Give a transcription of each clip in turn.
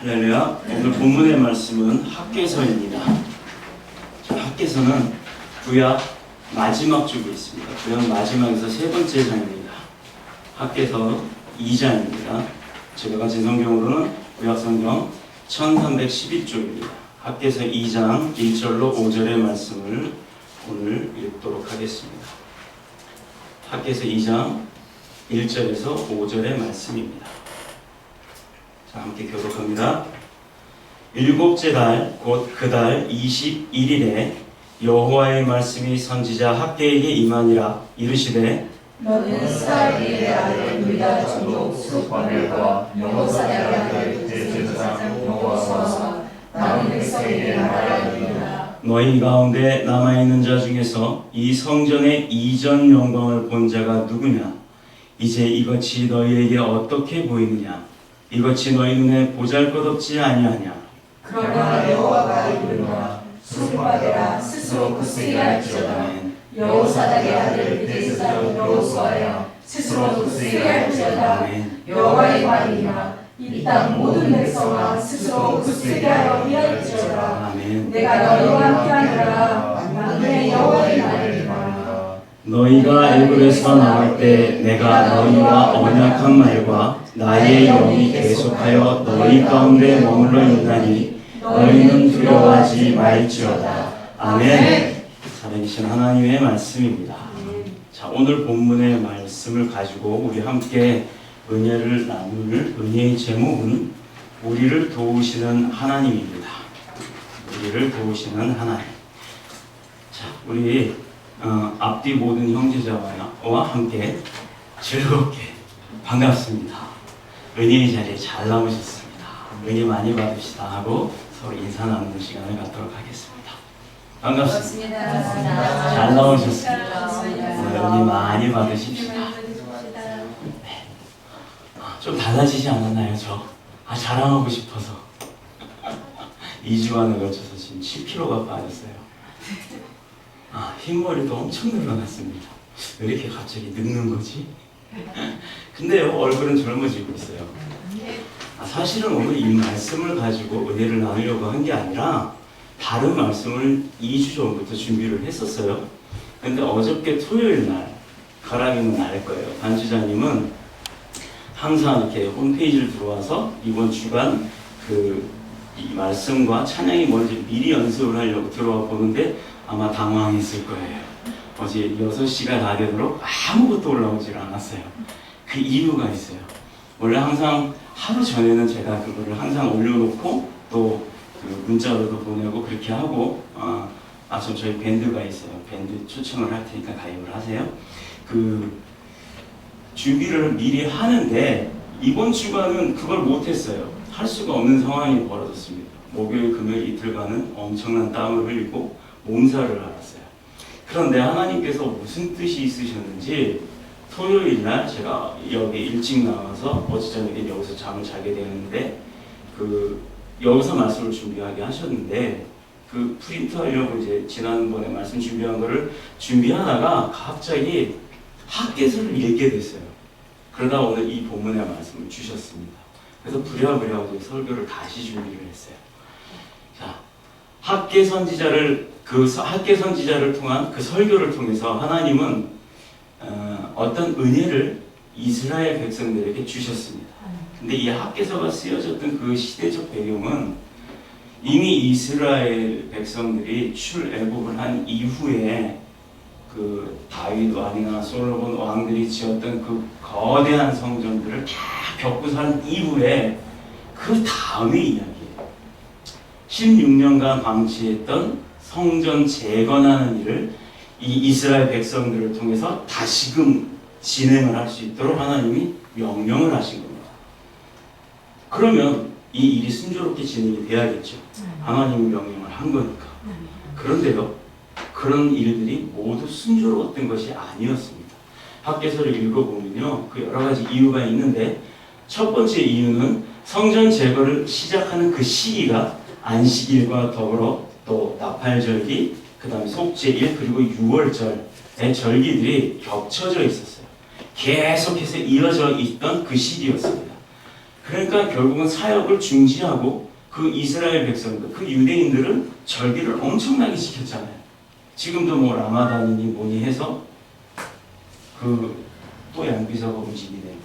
할렐루야. 오늘 본문의 말씀은 학개서입니다. 학개서는 구약 마지막 주고 있습니다. 구약 마지막에서 세 번째 장입니다. 학개서 2장입니다. 제가 가진 성경으로는 구약 성경 1311쪽입니다. 학개서 2장 1절로 5절의 말씀을 오늘 읽도록 하겠습니다. 학개서 2장 1절에서 5절의 말씀입니다. 자, 함께 교독합니다. 일곱째 달 곧 그 달 21일에 여호와의 말씀이 선지자 학개에게 임하니라. 이르시되 너는 이스라엘의 아들 유다 종족 스룹바벨과 여호사닥의 아들 대제사장 여호수아가 남은 백성에게 말하리라. 너희 가운데 남아있는 자 중에서 이 성전의 이전 영광을 본 자가 누구냐? 이제 이것이 너희에게 어떻게 보이느냐? 이것이 너희 눈에 보잘것없지 아니하냐? 그러나 여호와가 이르노라. 스룹바벨아 스스로 굳세게 할지어다. 여호사닥의 아들 대제사장 여호수아야 스스로 굳세게 할지어다. 여호와의 말이니라. 이 땅 모든 백성아 스스로 굳세게 하여 위할지어다. 내가 너희와 함께하노라. 만군의 여호와의 말이니라. 너희가 애굽에서 나올 때 내가 너희와 언약한 말과 나의 영이 계속하여 너희 가운데 머물러 있나니 너희는 두려워하지 말지어다. 아멘. 살아계신 하나님의 말씀입니다. 자, 오늘 본문의 말씀을 가지고 우리 함께 은혜를 나눌 은혜의 제목은 우리를 도우시는 하나님입니다. 우리를 도우시는 하나님. 자, 우리 앞뒤 모든 형제자와 함께 즐겁게 반갑습니다. 은혜의 자리에 잘 나오셨습니다. 은혜 많이 받으시다 하고 서로 인사 나누는 시간을 갖도록 하겠습니다. 반갑습니다. 잘 나오셨습니다. 오늘 은혜 많이 받으십시다. 네. 좀 달라지지 않았나요, 저? 자랑하고 싶어서 2주간을 거쳐서 지금 10kg가 빠졌어요. 흰머리도 엄청 늘어났습니다. 왜 이렇게 갑자기 늙는 거지? 근데요, 얼굴은 젊어지고 있어요. 사실은 오늘 이 말씀을 가지고 은혜를 나누려고 한 게 아니라 다른 말씀을 2주 전부터 준비를 했었어요. 근데 어저께 토요일 날, 가람이는 알 거예요. 반주자님은 항상 이렇게 홈페이지를 들어와서 이번 주간 이 말씀과 찬양이 뭔지 미리 연습을 하려고 들어와 보는데 아마 당황했을 거예요. 어제 6시가 다 되도록 아무것도 올라오질 않았어요. 그 이유가 있어요. 원래 항상 하루 전에는 제가 그거를 항상 올려놓고 또 그 문자로도 보내고 그렇게 하고 전 저희 밴드가 있어요. 밴드 초청을 할 테니까 가입을 하세요. 그 준비를 미리 하는데 이번 주간은 그걸 못했어요. 할 수가 없는 상황이 벌어졌습니다. 목요일, 금요일 이틀간은 엄청난 땀을 흘리고 몸살을 앓았어요. 그런데 하나님께서 무슨 뜻이 있으셨는지 토요일 날 제가 여기 일찍 나와서 어제 저녁에 여기서 잠을 자게 되는데 여기서 말씀을 준비하게 하셨는데 그 프린트 하려고 이제 지난번에 말씀 준비한 거를 준비하다가 갑자기 학개서를 읽게 됐어요. 그러다 오늘 이 본문의 말씀을 주셨습니다. 그래서 부랴부랴 설교를 다시 준비를 했어요. 자, 학개 선지자를 통한 그 설교를 통해서 하나님은 어떤 은혜를 이스라엘 백성들에게 주셨습니다. 근데 이 학개서가 쓰여졌던 그 시대적 배경은 이미 이스라엘 백성들이 출애굽을 한 이후에 그 다윗 왕이나 솔로몬 왕들이 지었던 그 거대한 성전들을 다 겪고 산 이후에 그 다음의 이야기예요. 16년간 방치했던 성전 재건하는 일을 이 이스라엘 백성들을 통해서 다시금 진행을 할 수 있도록 하나님이 명령을 하신 겁니다. 그러면 이 일이 순조롭게 진행이 돼야겠죠. 하나님이 명령을 한 거니까. 그런데요, 그런 일들이 모두 순조로웠던 것이 아니었습니다. 학개서를 읽어보면요, 그 여러 가지 이유가 있는데 첫 번째 이유는 성전 제거를 시작하는 그 시기가 안식일과 더불어 또 나팔절기, 그 다음에 속죄일, 그리고 6월절의 절기들이 겹쳐져 있었어요. 계속해서 이어져 있던 그 시기였습니다. 그러니까 결국은 사역을 중지하고 그 이스라엘 백성들, 그 유대인들은 절기를 엄청나게 지켰잖아요. 지금도 뭐 라마단이니 뭐니 해서 또 양비서가 움직이네.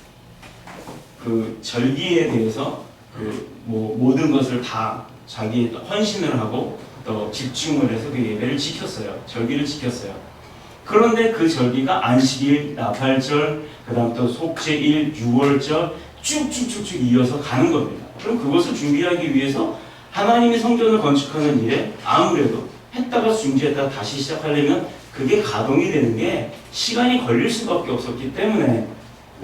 그 절기에 대해서 뭐 모든 것을 다 자기 헌신을 하고 또 집중을 해서 그 예배를 지켰어요. 절기를 지켰어요. 그런데 그 절기가 안식일, 나팔절, 그 다음 또 속죄일, 유월절 쭉쭉쭉쭉 이어서 가는 겁니다. 그럼 그것을 준비하기 위해서 하나님의 성전을 건축하는 일에 아무래도 했다가 중지했다가 다시 시작하려면 그게 가동이 되는 게 시간이 걸릴 수밖에 없었기 때문에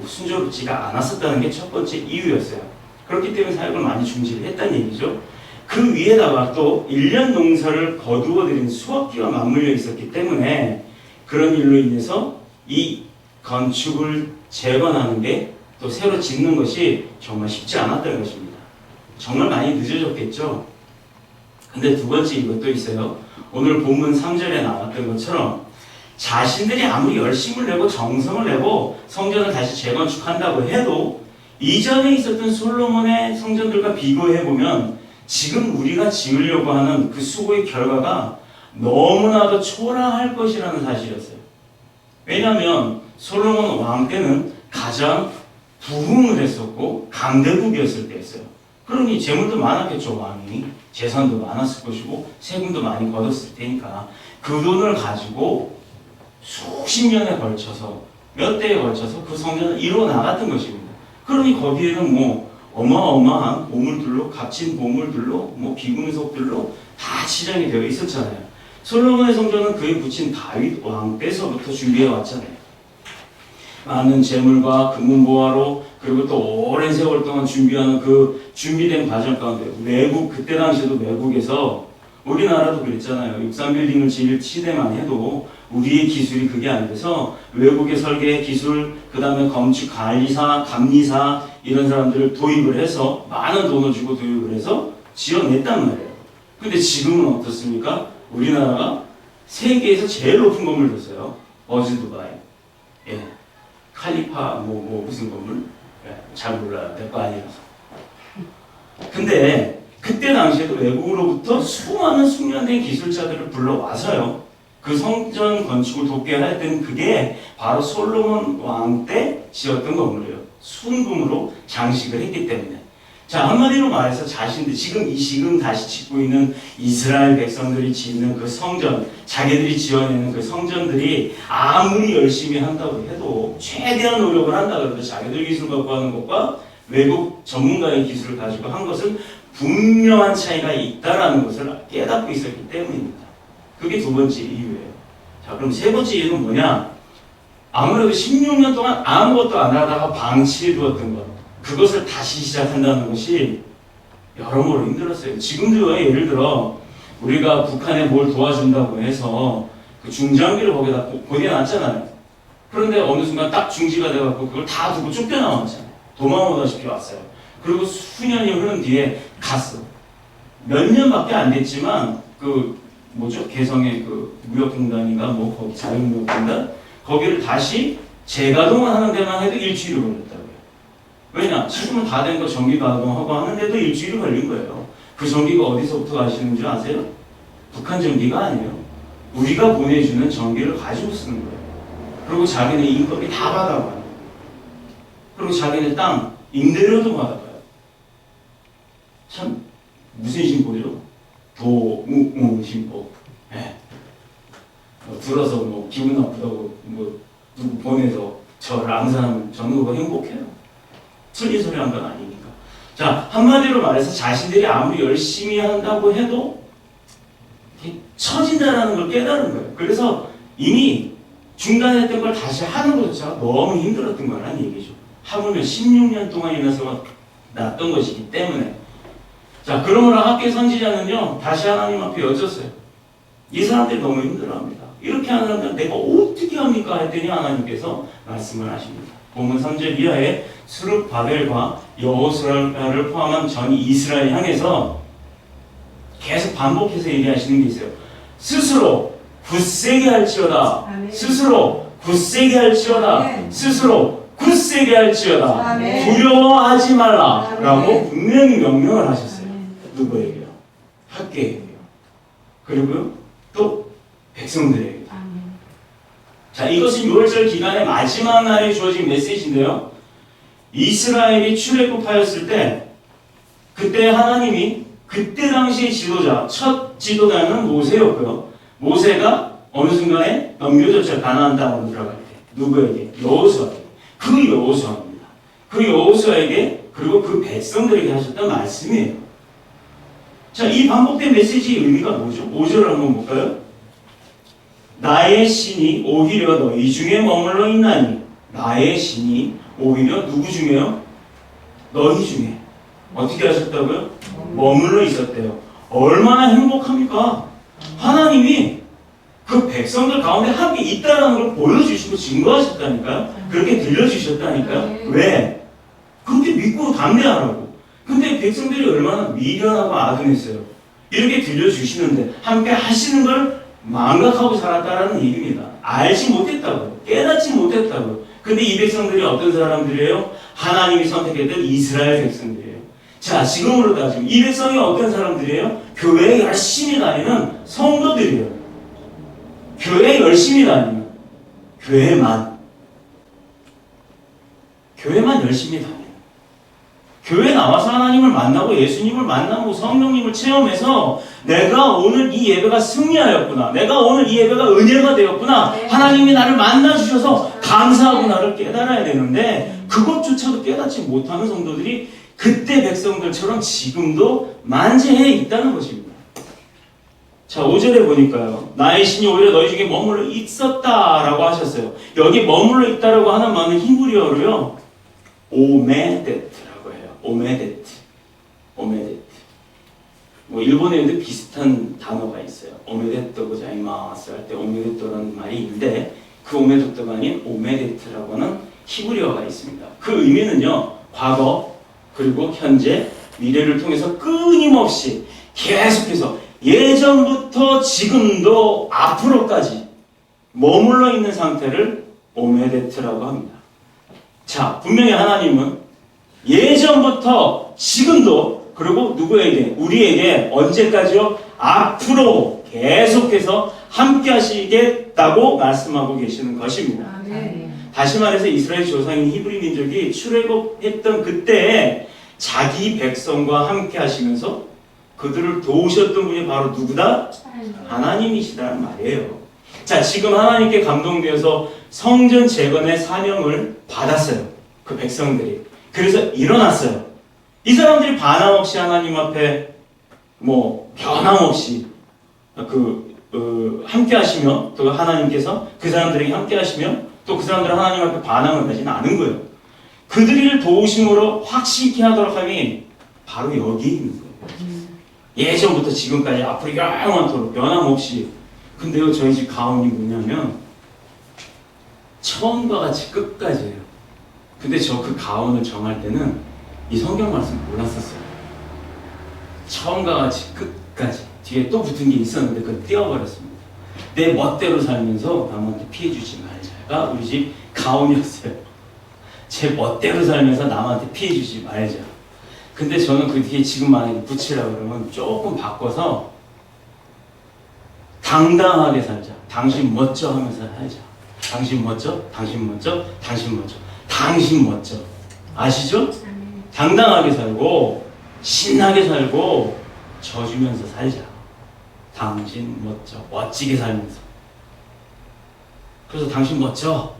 순조롭지가 않았었다는 게 첫 번째 이유였어요. 그렇기 때문에 사역을 많이 중지를 했다는 얘기죠. 그 위에다가 또 1년 농사를 거두어들인 수확기와 맞물려 있었기 때문에 그런 일로 인해서 이 건축을 재건하는 게 또 새로 짓는 것이 정말 쉽지 않았던 것입니다. 정말 많이 늦어졌겠죠. 근데 두 번째 이것도 있어요. 오늘 본문 3절에 나왔던 것처럼 자신들이 아무리 열심을 내고 정성을 내고 성전을 다시 재건축한다고 해도 이전에 있었던 솔로몬의 성전들과 비교해보면 지금 우리가 지으려고 하는 그 수고의 결과가 너무나도 초라할 것이라는 사실이었어요. 왜냐하면 솔로몬 왕 때는 가장 부흥을 했었고 강대국이었을 때였어요. 그러니 재물도 많았겠죠. 왕이 재산도 많았을 것이고 세금도 많이 걷었을 테니까 그 돈을 가지고 수십 년에 걸쳐서 몇 대에 걸쳐서 그 성전을 이루어 나갔던 것입니다. 그러니 거기에는 뭐 어마어마한 보물들로 값진 보물들로 뭐 비금속들로 다 치장이 되어 있었잖아요. 솔로몬의 성전은 그에 붙인 다윗 왕 때서부터 준비해 왔잖아요. 많은 재물과 금은보화로 그리고 또 오랜 세월 동안 준비하는 그 준비된 과정 가운데 그때 당시에도 외국에서 우리나라도 그랬잖아요. 63빌딩을 지을 시대만 해도 우리의 기술이 그게 안 돼서 외국의 설계 기술, 그 다음에 건축 관리사, 감리사 이런 사람들을 도입을 해서 많은 돈을 주고 도입을 해서 지어냈단 말이에요. 근데 지금은 어떻습니까? 우리나라가 세계에서 제일 높은 건물 줬어요. 버즈 두바이. 예. 칼리파 무슨 건물? 예. 잘 몰라요. 내 거 아니라서. 근데 그때 당시에도 외국으로부터 수많은 숙련된 기술자들을 불러와서요. 그 성전 건축을 돕게 할 때는 그게 바로 솔로몬 왕 때 지었던 건물이에요. 순금으로 장식을 했기 때문에. 자, 한마디로 말해서 자신들, 지금 다시 짓고 있는 이스라엘 백성들이 짓는 그 성전, 자기들이 지어내는 그 성전들이 아무리 열심히 한다고 해도, 최대한 노력을 한다고 해도 자기들 기술 갖고 하는 것과 외국 전문가의 기술을 가지고 한 것은 분명한 차이가 있다라는 것을 깨닫고 있었기 때문입니다. 그게 두 번째 이유예요. 자, 그럼 세 번째 이유는 뭐냐? 아무래도 16년 동안 아무것도 안 하다가 방치해 두었던 것. 그것을 다시 시작한다는 것이 여러모로 힘들었어요. 지금도 예를 들어 우리가 북한에 뭘 도와준다고 해서 그 중장비를 거기다 보내놨잖아요. 그런데 어느 순간 딱 중지가 돼갖고 그걸 다 두고 쫓겨나왔잖아요. 도망오다시피 왔어요. 그리고 수년이 흐른 뒤에 갔어. 몇 년밖에 안 됐지만 개성의 그 무역공단인가 거기 자유무역공단 거기를 다시 재가동을 하는 데만 해도 일주일이 걸렸다고요. 왜냐? 지금은 다 된 거 전기 가동하고 하는데도 일주일이 걸린 거예요. 그 전기가 어디서부터 가시는 줄 아세요? 북한 전기가 아니에요. 우리가 보내주는 전기를 가지고 쓰는 거예요. 그리고 자기네 인건비 다 받아가요. 그리고 자기네 땅 임대료도 받아가요. 참 무슨 신고죠? 도무신고. 네. 들어서 기분 나쁘다고 누구 보내서 저를 암산하면 저는 그거 행복해요. 틀린 소리 한 건 아니니까. 자, 한마디로 말해서 자신들이 아무리 열심히 한다고 해도 처진다라는 걸 깨달은 거예요. 그래서 이미 중단했던 걸 다시 하는 것조차 너무 힘들었던 거라는 얘기죠. 하물며 16년 동안이나 났던 것이기 때문에. 자, 그러므로 학계 선지자는요, 다시 하나님 앞에 여쭸어요. 이 사람들이 너무 힘들어합니다. 이렇게 하는 사람들 내가 어떻게 합니까? 했더니 하나님께서 말씀을 하십니다. 본문 3절 이하에 스룹바벨과 여호수아를 포함한 전 이스라엘 향해서 계속 반복해서 얘기하시는 게 있어요. 스스로 굳세게 할지어다. 아멘. 스스로 굳세게 할지어다. 아멘. 스스로 굳세게 할지어다. 아멘. 두려워하지 말라라고 아멘. 분명히 명령을 하셨어요. 누구에게요? 학계에게요. 그리고요 또 백성들에게. 자, 이것은 6월절 기간의 마지막 날에 주어진 메시지인데요. 이스라엘이 출애굽하였을 때 그때 하나님이 그때 당시의 지도자, 첫 지도자는 모세였고요. 모세가 어느 순간에 넘겨졌죠. 가나안 땅으로 들어갈 때. 누구에게? 여호수아에게. 그 여호수아입니다. 그 여호수아에게 그리고 그 백성들에게 하셨던 말씀이에요. 자, 이 반복된 메시지의 의미가 뭐죠? 5절을 한번 볼까요? 나의 신이 오히려 너희 중에 머물러 있나니. 나의 신이 오히려 누구 중에요? 너희 중에. 어떻게 하셨다고요? 머물러 있었대요. 얼마나 행복합니까? 하나님이 그 백성들 가운데 함께 있다는 걸 보여주시고 증거하셨다니까요. 그렇게 들려주셨다니까요. 왜? 그렇게 믿고 담대하라고. 근데 백성들이 얼마나 미련하고 아둔했어요. 이렇게 들려주시는데 함께 하시는 걸 망각하고 살았다라는 얘기입니다. 알지 못했다고요. 깨닫지 못했다고요. 근데 이 백성들이 어떤 사람들이에요? 하나님이 선택했던 이스라엘 백성들이에요. 자, 지금으로 따지면 이 백성이 어떤 사람들이에요? 교회에 열심히 다니는 성도들이에요. 교회에 열심히 다니는 교회만 열심히 다니는 교회 나와서 하나님을 만나고 예수님을 만나고 성령님을 체험해서 내가 오늘 이 예배가 승리하였구나. 내가 오늘 이 예배가 은혜가 되었구나. 하나님이 나를 만나주셔서 감사하고 나를 깨달아야 되는데 그것조차도 깨닫지 못하는 성도들이 그때 백성들처럼 지금도 만재해 있다는 것입니다. 자, 5절에 보니까요. 나의 신이 오히려 너희 중에 머물러 있었다라고 하셨어요. 여기 머물러 있다라고 하는 말은 히브리어로요. 오메데트라고 해요. 오메데트. 뭐 일본에도 비슷한 단어가 있어요. 오메데토 고자이마스 할 때 오메데토라는 말이 있는데 그 오메데토가 아닌 오메데트라고 하는 히브리어가 있습니다. 그 의미는요. 과거 그리고 현재 미래를 통해서 끊임없이 계속해서 예전부터 지금도 앞으로까지 머물러 있는 상태를 오메데트라고 합니다. 자, 분명히 하나님은 예전부터 지금도 그리고 누구에게? 우리에게 언제까지요? 앞으로 계속해서 함께 하시겠다고 말씀하고 계시는 것입니다. 아멘. 다시 말해서 이스라엘 조상인 히브리 민족이 출애굽했던 그때에 자기 백성과 함께 하시면서 그들을 도우셨던 분이 바로 누구다? 하나님이시다는 말이에요. 자, 지금 하나님께 감동되어서 성전 재건의 사명을 받았어요. 그 백성들이. 그래서 일어났어요. 이 사람들이 반함없이 하나님 앞에 변함없이 함께 하시며 또 하나님께서 그 사람들에게 함께 하시며 또 그 사람들은 하나님 앞에 반항을 하지는 않은 거예요. 그들을 도우심으로 확신케 하도록 함이 바로 여기 있는 거예요. 예전부터 지금까지 앞으로 영원토록 변함없이. 근데요, 저희 집 가훈이 뭐냐면 처음과 같이 끝까지예요. 근데 저 그 가훈을 정할 때는 이 성경 말씀 몰랐었어요. 처음과 같이 끝까지. 뒤에 또 붙은 게 있었는데 그걸 띄워버렸습니다. 내 멋대로 살면서 남한테 피해주지 말자가 우리 집 가훈이었어요. 제 멋대로 살면서 남한테 피해주지 말자. 근데 저는 그 뒤에 지금 만약에 붙이라고 그러면 조금 바꿔서 당당하게 살자. 당신 멋져 하면서 살자. 당신 멋져? 당신 멋져? 당신 멋져? 당신 멋져. 아시죠? 당당하게 살고 신나게 살고 져주면서 살자. 당신 멋져. 멋지게 살면서. 그래서 당신 멋져.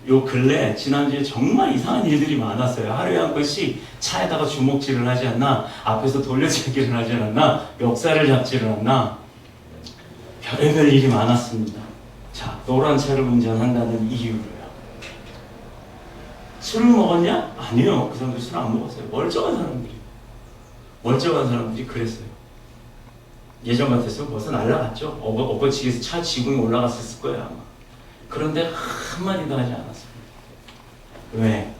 요 근래 지난주에 정말 이상한 일들이 많았어요. 하루에 한 번씩 차에다가 주먹질을 하지 않나, 앞에서 돌려차기를 하지 않나, 멱살을 잡지를 않나, 별의별 일이 많았습니다. 자, 노란 차를 운전한다는 이유로요. 술을 먹었냐? 아니요. 그 사람들 술 안 먹었어요. 멀쩡한 사람들이 그랬어요. 예전 같았으면 벌써 날아갔죠. 엎어치기에서 차 지붕에 올라갔었을 거예요 아마. 그런데 한마디도 하지 않았습니다. 왜?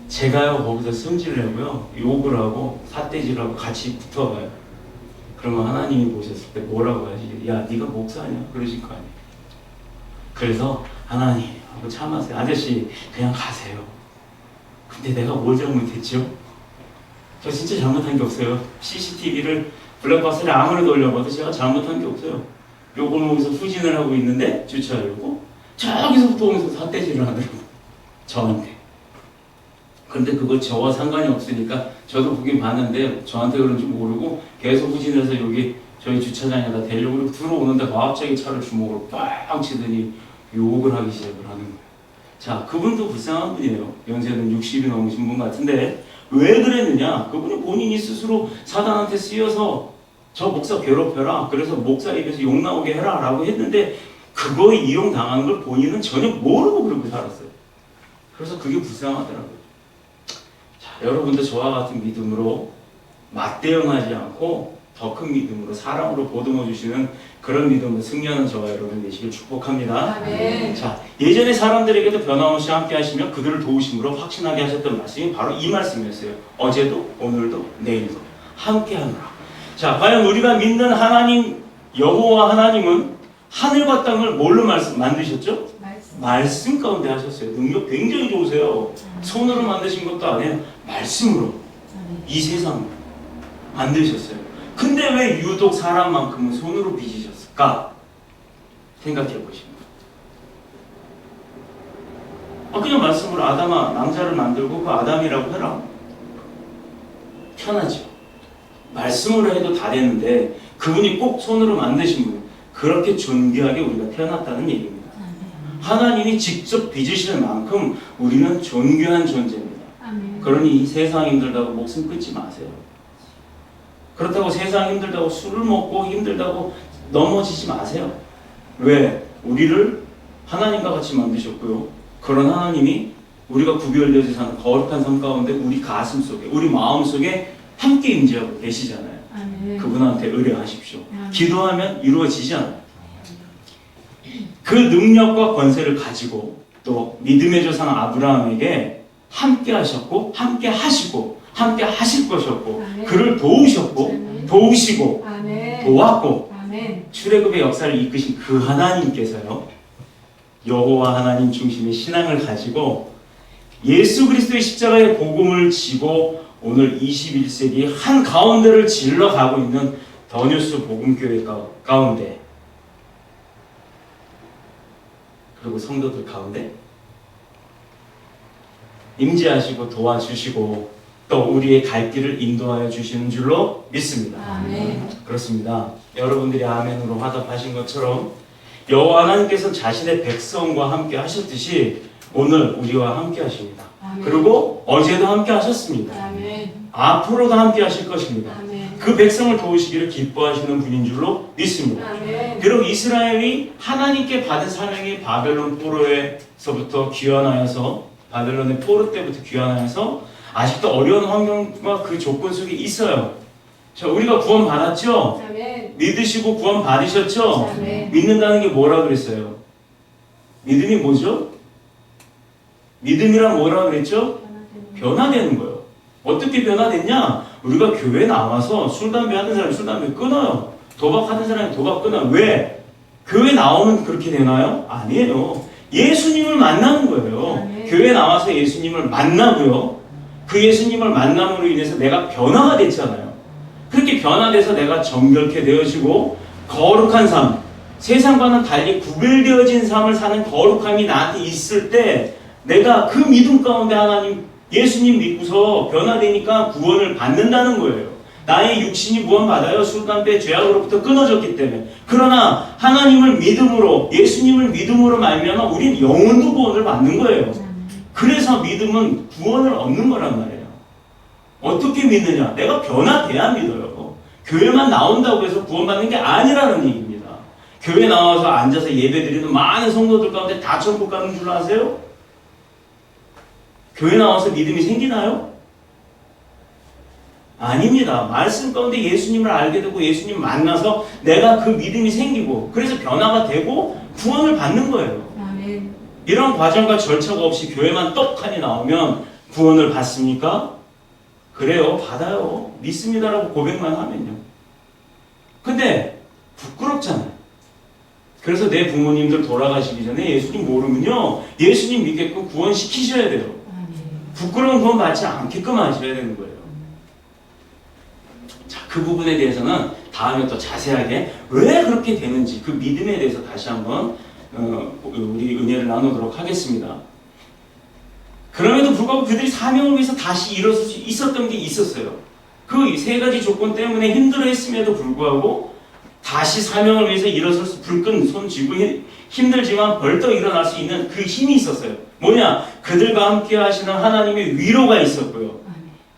제가요 거기서 승질내고요 욕을 하고 삿대질을 하고 같이 붙어가요. 그러면 하나님이 보셨을 때 뭐라고 하시지? 야, 네가 목사냐? 그러실 거 아니에요. 그래서 하나님 하고 참았어요. 아저씨 그냥 가세요. 근데 내가 뭘 잘못했죠? 저 진짜 잘못한 게 없어요. CCTV를 블랙박스를 아무리 돌려봐도 제가 잘못한 게 없어요. 요 골목에서 후진을 하고 있는데 주차하려고 저기서부터 오면서 삿대질을 하더라고요. 저한테. 근데 그거 저와 상관이 없으니까 저도 보긴 봤는데 저한테 그런지 모르고 계속 후진해서 여기 저희 주차장에다 대려고 그러고 들어오는데 갑자기 차를 주먹으로 빵 치더니 욕을 하기 시작을 하는 거예요. 자, 그분도 불쌍한 분이에요. 연세는 60이 넘으신 분 같은데 왜 그랬느냐? 그분이 본인이 스스로 사단한테 쓰여서 저 목사 괴롭혀라. 그래서 목사 입에서 욕 나오게 해라 라고 했는데 그거에 이용당하는 걸 본인은 전혀 모르고 그러고 살았어요. 그래서 그게 불쌍하더라고요. 자, 여러분도 저와 같은 믿음으로 맞대응하지 않고 더 큰 믿음으로 사랑으로 보듬어 주시는 그런 믿음으로 승리하는 저와 여러분 되시길 축복합니다. 아멘. 자, 예전에 사람들에게도 변함없이 함께 하시며 그들을 도우심으로 확신하게 하셨던 말씀이 바로 이 말씀이었어요. 어제도 오늘도 내일도 함께 하노라. 자, 과연 우리가 믿는 하나님 여호와 하나님은 하늘과 땅을 뭘로 만드셨죠? 말씀 가운데 하셨어요. 능력 굉장히 좋으세요. 손으로 만드신 것도 아니에요. 말씀으로 이 세상을 만드셨어요. 근데 왜 유독 사람만큼은 손으로 빚으셨을까? 생각해 보시면 그냥 말씀으로 아담아 남자를 만들고 그 아담이라고 해라. 편하죠. 말씀으로 해도 다 되는데 그분이 꼭 손으로 만드신 분, 그렇게 존귀하게 우리가 태어났다는 얘기입니다. 하나님이 직접 빚으시는 만큼 우리는 존귀한 존재입니다. 그러니 세상 힘들다고 목숨 끊지 마세요. 그렇다고 세상 힘들다고 술을 먹고 힘들다고 넘어지지 마세요. 왜? 우리를 하나님과 같이 만드셨고요. 그런 하나님이 우리가 구별되어서 사는 거룩한 삶 가운데 우리 가슴 속에, 우리 마음 속에 함께 임재하고 계시잖아요. 그분한테 의뢰하십시오. 기도하면 이루어지잖아요. 그 능력과 권세를 가지고 또 믿음의 조상 아브라함에게 함께 하셨고 함께 하시고 함께 하실 것이었고 그를 도우셨고 도우시고 도왔고 출애굽의 역사를 이끄신 그 하나님께서요, 여호와 하나님 중심의 신앙을 가지고 예수 그리스도의 십자가의 복음을 지고 오늘 21세기 한 가운데를 질러가고 있는 더뉴스 복음교회 가운데, 그리고 성도들 가운데 임재하시고 도와주시고 또 우리의 갈 길을 인도하여 주시는 줄로 믿습니다. 아멘. 그렇습니다. 여러분들이 아멘으로 화답하신 것처럼 여호와 하나님께서 자신의 백성과 함께 하셨듯이 오늘 우리와 함께 하십니다. 아멘. 그리고 어제도 함께 하셨습니다. 아멘. 앞으로도 함께 하실 것입니다. 아멘. 그 백성을 도우시기를 기뻐하시는 분인 줄로 믿습니다. 아멘. 비록 이스라엘이 하나님께 받은 사명이 바벨론 포로에서부터 귀환하여서 바벨론의 포로 때부터 귀환하여서 아직도 어려운 환경과 그 조건 속에 있어요. 자, 우리가 구원 받았죠? 아멘. 믿으시고 구원 받으셨죠? 아멘. 믿는다는 게 뭐라 그랬어요? 믿음이 뭐죠? 믿음이란 뭐라 그랬죠? 변화되는 거예요. 어떻게 변화됐냐? 우리가 교회에 나와서 술, 담배 하는 사람이 술, 담배 끊어요. 도박하는 사람이 도박 끊어요. 왜? 교회 나오면 그렇게 되나요? 아니에요. 예수님을 만나는 거예요. 아멘. 교회 나와서 예수님을 만나고요. 그 예수님을 만남으로 인해서 내가 변화가 됐잖아요. 그렇게 변화돼서 내가 정결케 되어지고 거룩한 삶, 세상과는 달리 구별되어진 삶을 사는 거룩함이 나한테 있을 때 내가 그 믿음 가운데 하나님 예수님 믿고서 변화되니까 구원을 받는다는 거예요. 나의 육신이 구원받아요. 술, 담배, 죄악으로부터 끊어졌기 때문에. 그러나 하나님을 믿음으로, 예수님을 믿음으로 말미암아 우리는 영혼도 구원을 받는 거예요. 그래서 믿음은 구원을 얻는 거란 말이에요. 어떻게 믿느냐? 내가 변화돼야 믿어요. 교회만 나온다고 해서 구원받는 게 아니라는 얘기입니다. 교회 나와서 앉아서 예배드리는 많은 성도들 가운데 다 천국 가는 줄 아세요? 교회 나와서 믿음이 생기나요? 아닙니다. 말씀 가운데 예수님을 알게 되고 예수님 만나서 내가 그 믿음이 생기고 그래서 변화가 되고 구원을 받는 거예요. 아멘. 이런 과정과 절차가 없이 교회만 떡하니 나오면 구원을 받습니까? 그래요. 받아요. 믿습니다라고 고백만 하면요. 근데 부끄럽잖아요. 그래서 내 부모님들 돌아가시기 전에 예수님 모르면요, 예수님 믿게끔 구원시키셔야 돼요. 부끄러운 구원 받지 않게끔 하셔야 되는 거예요. 자, 그 부분에 대해서는 다음에 또 자세하게 왜 그렇게 되는지 그 믿음에 대해서 다시 한번 우리 은혜를 나누도록 하겠습니다. 그럼에도 불구하고 그들이 사명을 위해서 다시 일어설 수 있었던 게 있었어요. 그 세 가지 조건 때문에 힘들어했음에도 불구하고 다시 사명을 위해서 일어설 수, 불끈 손 쥐고 힘들지만 벌떡 일어날 수 있는 그 힘이 있었어요. 뭐냐? 그들과 함께 하시는 하나님의 위로가 있었고요.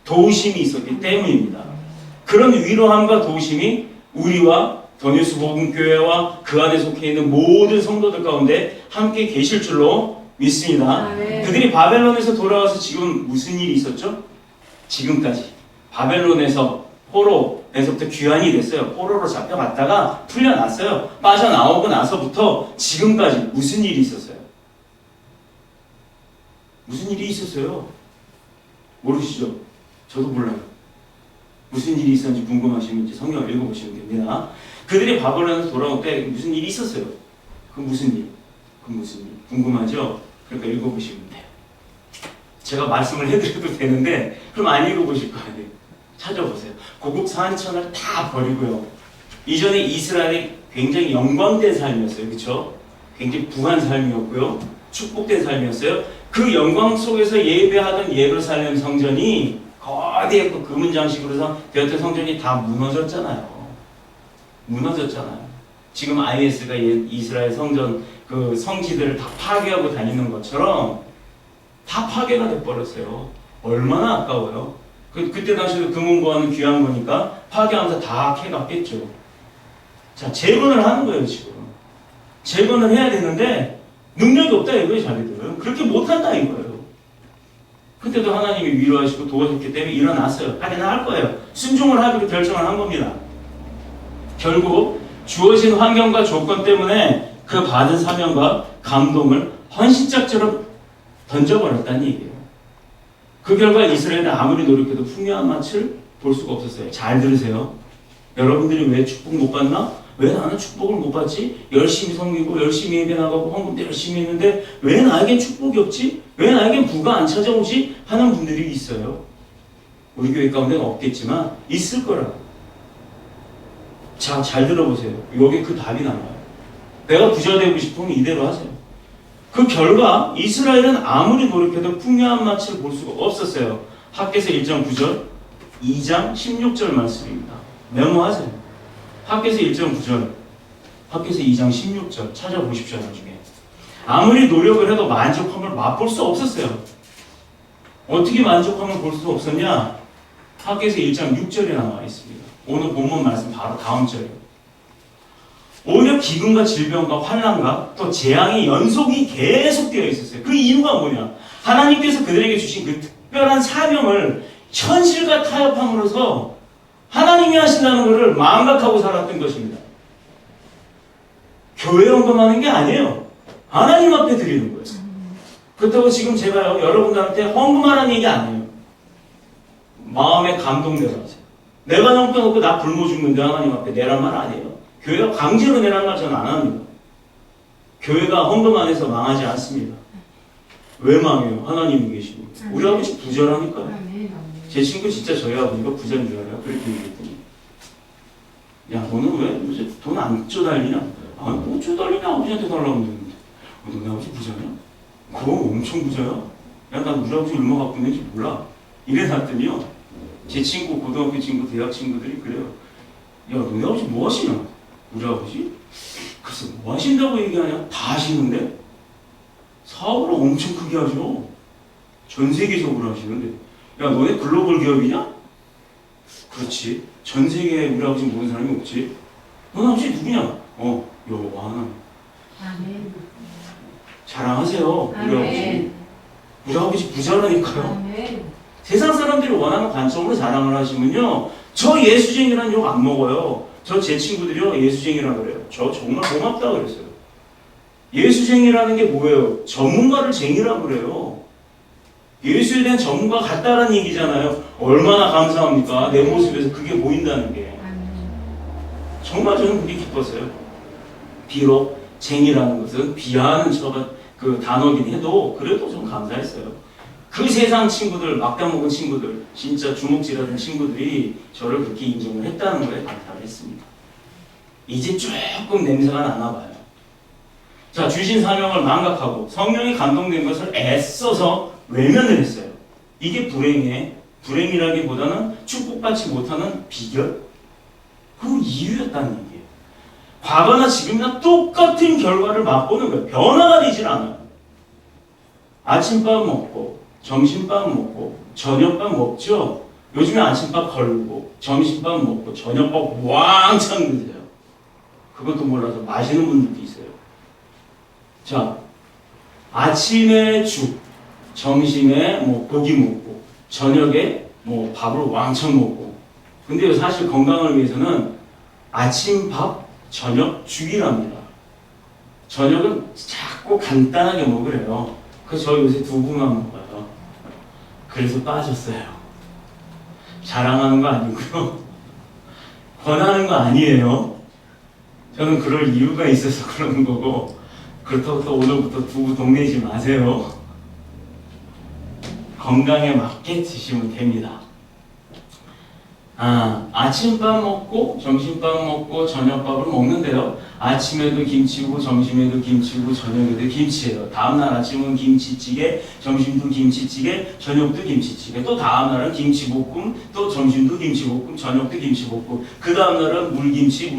도우심이 있었기 때문입니다. 그런 위로함과 도우심이 우리와 더뉴스 복음교회와 그 안에 속해 있는 모든 성도들 가운데 함께 계실 줄로 믿습니다. 그들이 바벨론에서 돌아와서 지금 무슨 일이 있었죠? 지금까지 바벨론에서 포로에서부터 귀환이 됐어요. 포로로 잡혀갔다가 풀려났어요. 빠져나오고 나서부터 지금까지 무슨 일이 있었어요? 무슨 일이 있었어요? 모르시죠? 저도 몰라요. 무슨 일이 있었는지 궁금하시면 이제 성경을 읽어보시면 됩니다. 그들이 바벨론에서 돌아올 때 무슨 일이 있었어요? 그 무슨 일? 그 무슨 일? 궁금하죠? 그러니까 읽어보시면 돼요. 제가 말씀을 해드려도 되는데 그럼 안 읽어보실 거 아니에요. 찾아보세요. 고국 산천을 다 버리고요. 이전에 이스라엘이 굉장히 영광된 삶이었어요. 그렇죠? 굉장히 부한 삶이었고요. 축복된 삶이었어요. 그 영광 속에서 예배하던 예루살렘 성전이 거대했고 금은 장식으로 되었던 성전이 다 무너졌잖아요. 무너졌잖아요. 지금 IS가 이스라엘 성전 그 성지들을 다 파괴하고 다니는 것처럼 다 파괴가 돼버렸어요. 얼마나 아까워요. 그때 당시에 금은보화는 귀한 거니까 파괴하면서 다 캐갔겠죠. 자, 재건을 하는 거예요, 지금. 재건을 해야 되는데 능력이 없다 이거예요, 자기들은. 그렇게 못한다 이거예요. 그때도 하나님이 위로하시고 도와줬기 때문에 일어났어요. 하기는 할 거예요. 순종을 하기로 결정을 한 겁니다. 결국 주어진 환경과 조건 때문에 그 받은 사명과 감동을 헌신짝처럼 던져버렸다는 얘기예요. 그 결과 이스라엘은 아무리 노력해도 풍요한 맛을 볼 수가 없었어요. 잘 들으세요. 여러분들이 왜 축복 못 받나? 왜 나는 축복을 못 받지? 열심히 섬기고 열심히 예배 나가고 헌금도 열심히 했는데 왜 나에겐 축복이 없지? 왜 나에겐 부가 안 찾아오지? 하는 분들이 있어요. 우리 교회 가운데는 없겠지만 있을 거라고. 자, 잘 들어보세요. 여기 그 답이 나와요. 내가 부자 되고 싶으면 이대로 하세요. 그 결과 이스라엘은 아무리 노력해도 풍요한 맛을 볼 수가 없었어요. 학개서 1장 9절, 2장 16절 말씀입니다. 메모하세요. 학개서 1장 9절, 학개서 2장 16절 찾아보십시오. 나중에. 아무리 노력을 해도 만족함을 맛볼 수 없었어요. 어떻게 만족함을 볼 수 없었냐? 학개서 1장 6절에 나와 있습니다. 오늘 본문 말씀 바로 다음 절이에요. 오히려 기근과 질병과 환난과 또 재앙의 연속이 계속되어 있었어요. 그 이유가 뭐냐? 하나님께서 그들에게 주신 그 특별한 사명을 현실과 타협함으로써 하나님이 하신다는 것을 망각하고 살았던 것입니다. 교회 헌금하는 게 아니에요. 하나님 앞에 드리는 거예요. 그렇다고 지금 제가요 여러분들한테 헌금하라는 얘기 아니에요. 마음에 감동돼서 내가 형편없고 나 굶어 죽는데 하나님 앞에 내란 말 아니에요. 교회가 강제로 내란 말 저는 안 합니다. 교회가 헌금 안 해서 망하지 않습니다. 왜 망해요? 하나님이 계시고. 우리 아버지 부자라니까요. 제 친구 진짜 저희 아버지가 부자인 줄 알아요. 그렇게 얘기했더니 야 너는 왜 돈 안 쪼달리냐? 아, 뭐 쪼달리냐? 아버지한테 달라고 했는데 너네 아버지 부자냐? 그럼 엄청 부자야. 야, 난 우리 아버지 얼마 갖고 있는지 몰라. 이래놨더니요. 제 친구, 고등학교 친구, 대학 친구들이 그래요. 야, 너네 아버지 뭐 하시냐? 우리 아버지? 글쎄, 뭐 하신다고 얘기하냐? 다 하시는데? 사업을 엄청 크게 하죠. 전 세계적으로 하시는데. 야, 너네 글로벌 기업이냐? 그렇지. 전 세계에 우리 아버지 모르는 사람이 없지. 너네 아버지 누구냐? 여호와 하나님. 아멘. 자랑하세요. 우리 아버지. 우리 아버지 부자라니까요. 아멘. 세상 사람들이 원하는 관점으로 자랑을 하시면요. 저 예수쟁이란 욕 안 먹어요. 저 제 친구들이요. 예수쟁이라 그래요. 저 정말 고맙다 그랬어요. 예수쟁이라는 게 뭐예요? 전문가를 쟁이라 그래요. 예수에 대한 전문가 같다라는 얘기잖아요. 얼마나 감사합니까? 내 모습에서 그게 보인다는 게. 정말 저는 그게 기뻤어요. 비록 쟁이라는 것은 비하하는 그 단어긴 해도 그래도 좀 감사했어요. 그 세상 친구들, 막다 먹은 친구들, 진짜 주먹질하는 친구들이 저를 그렇게 인정을 했다는 거에 감사를 했습니다. 이제 조금 냄새가 나나 봐요. 자, 주신 사명을 망각하고 성령이 감동된 것을 애써서 외면을 했어요. 이게 불행이라기보다는 축복받지 못하는 비결? 그 이유였다는 얘기예요. 과거나 지금이나 똑같은 결과를 맛보는 거예요. 변화가 되질 않아요. 아침밥 먹고 점심밥 먹고 저녁밥 먹죠. 요즘에 아침밥 걸고 점심밥 먹고 저녁밥 왕창 드세요. 그것도 몰라서 마시는 분들도 있어요. 자, 아침에 죽, 점심에 뭐 고기 먹고 저녁에 뭐 밥을 왕창 먹고. 근데 사실 건강을 위해서는 아침 밥, 저녁 죽이랍니다. 저녁은 자꾸 간단하게 먹으래요. 그래서 저 요새 두부만 먹어요. 그래서 빠졌어요. 자랑하는 거 아니고요. 권하는 거 아니에요. 저는 그럴 이유가 있어서 그러는 거고, 그렇다고 또 오늘부터 두부 동내지 마세요. 건강에 맞게 드시면 됩니다. 아침밥 먹고 점심밥 먹고 저녁밥을 먹는데요. 아침에도 김치고 점심에도 김치고 저녁에도 김치예요. 다음날 아침은 김치찌개, 점심도 김치찌개, 저녁도 김치찌개. 또 다음날은 김치볶음, 또 점심도 김치볶음, 저녁도 김치볶음. 그 다음날은 물김치,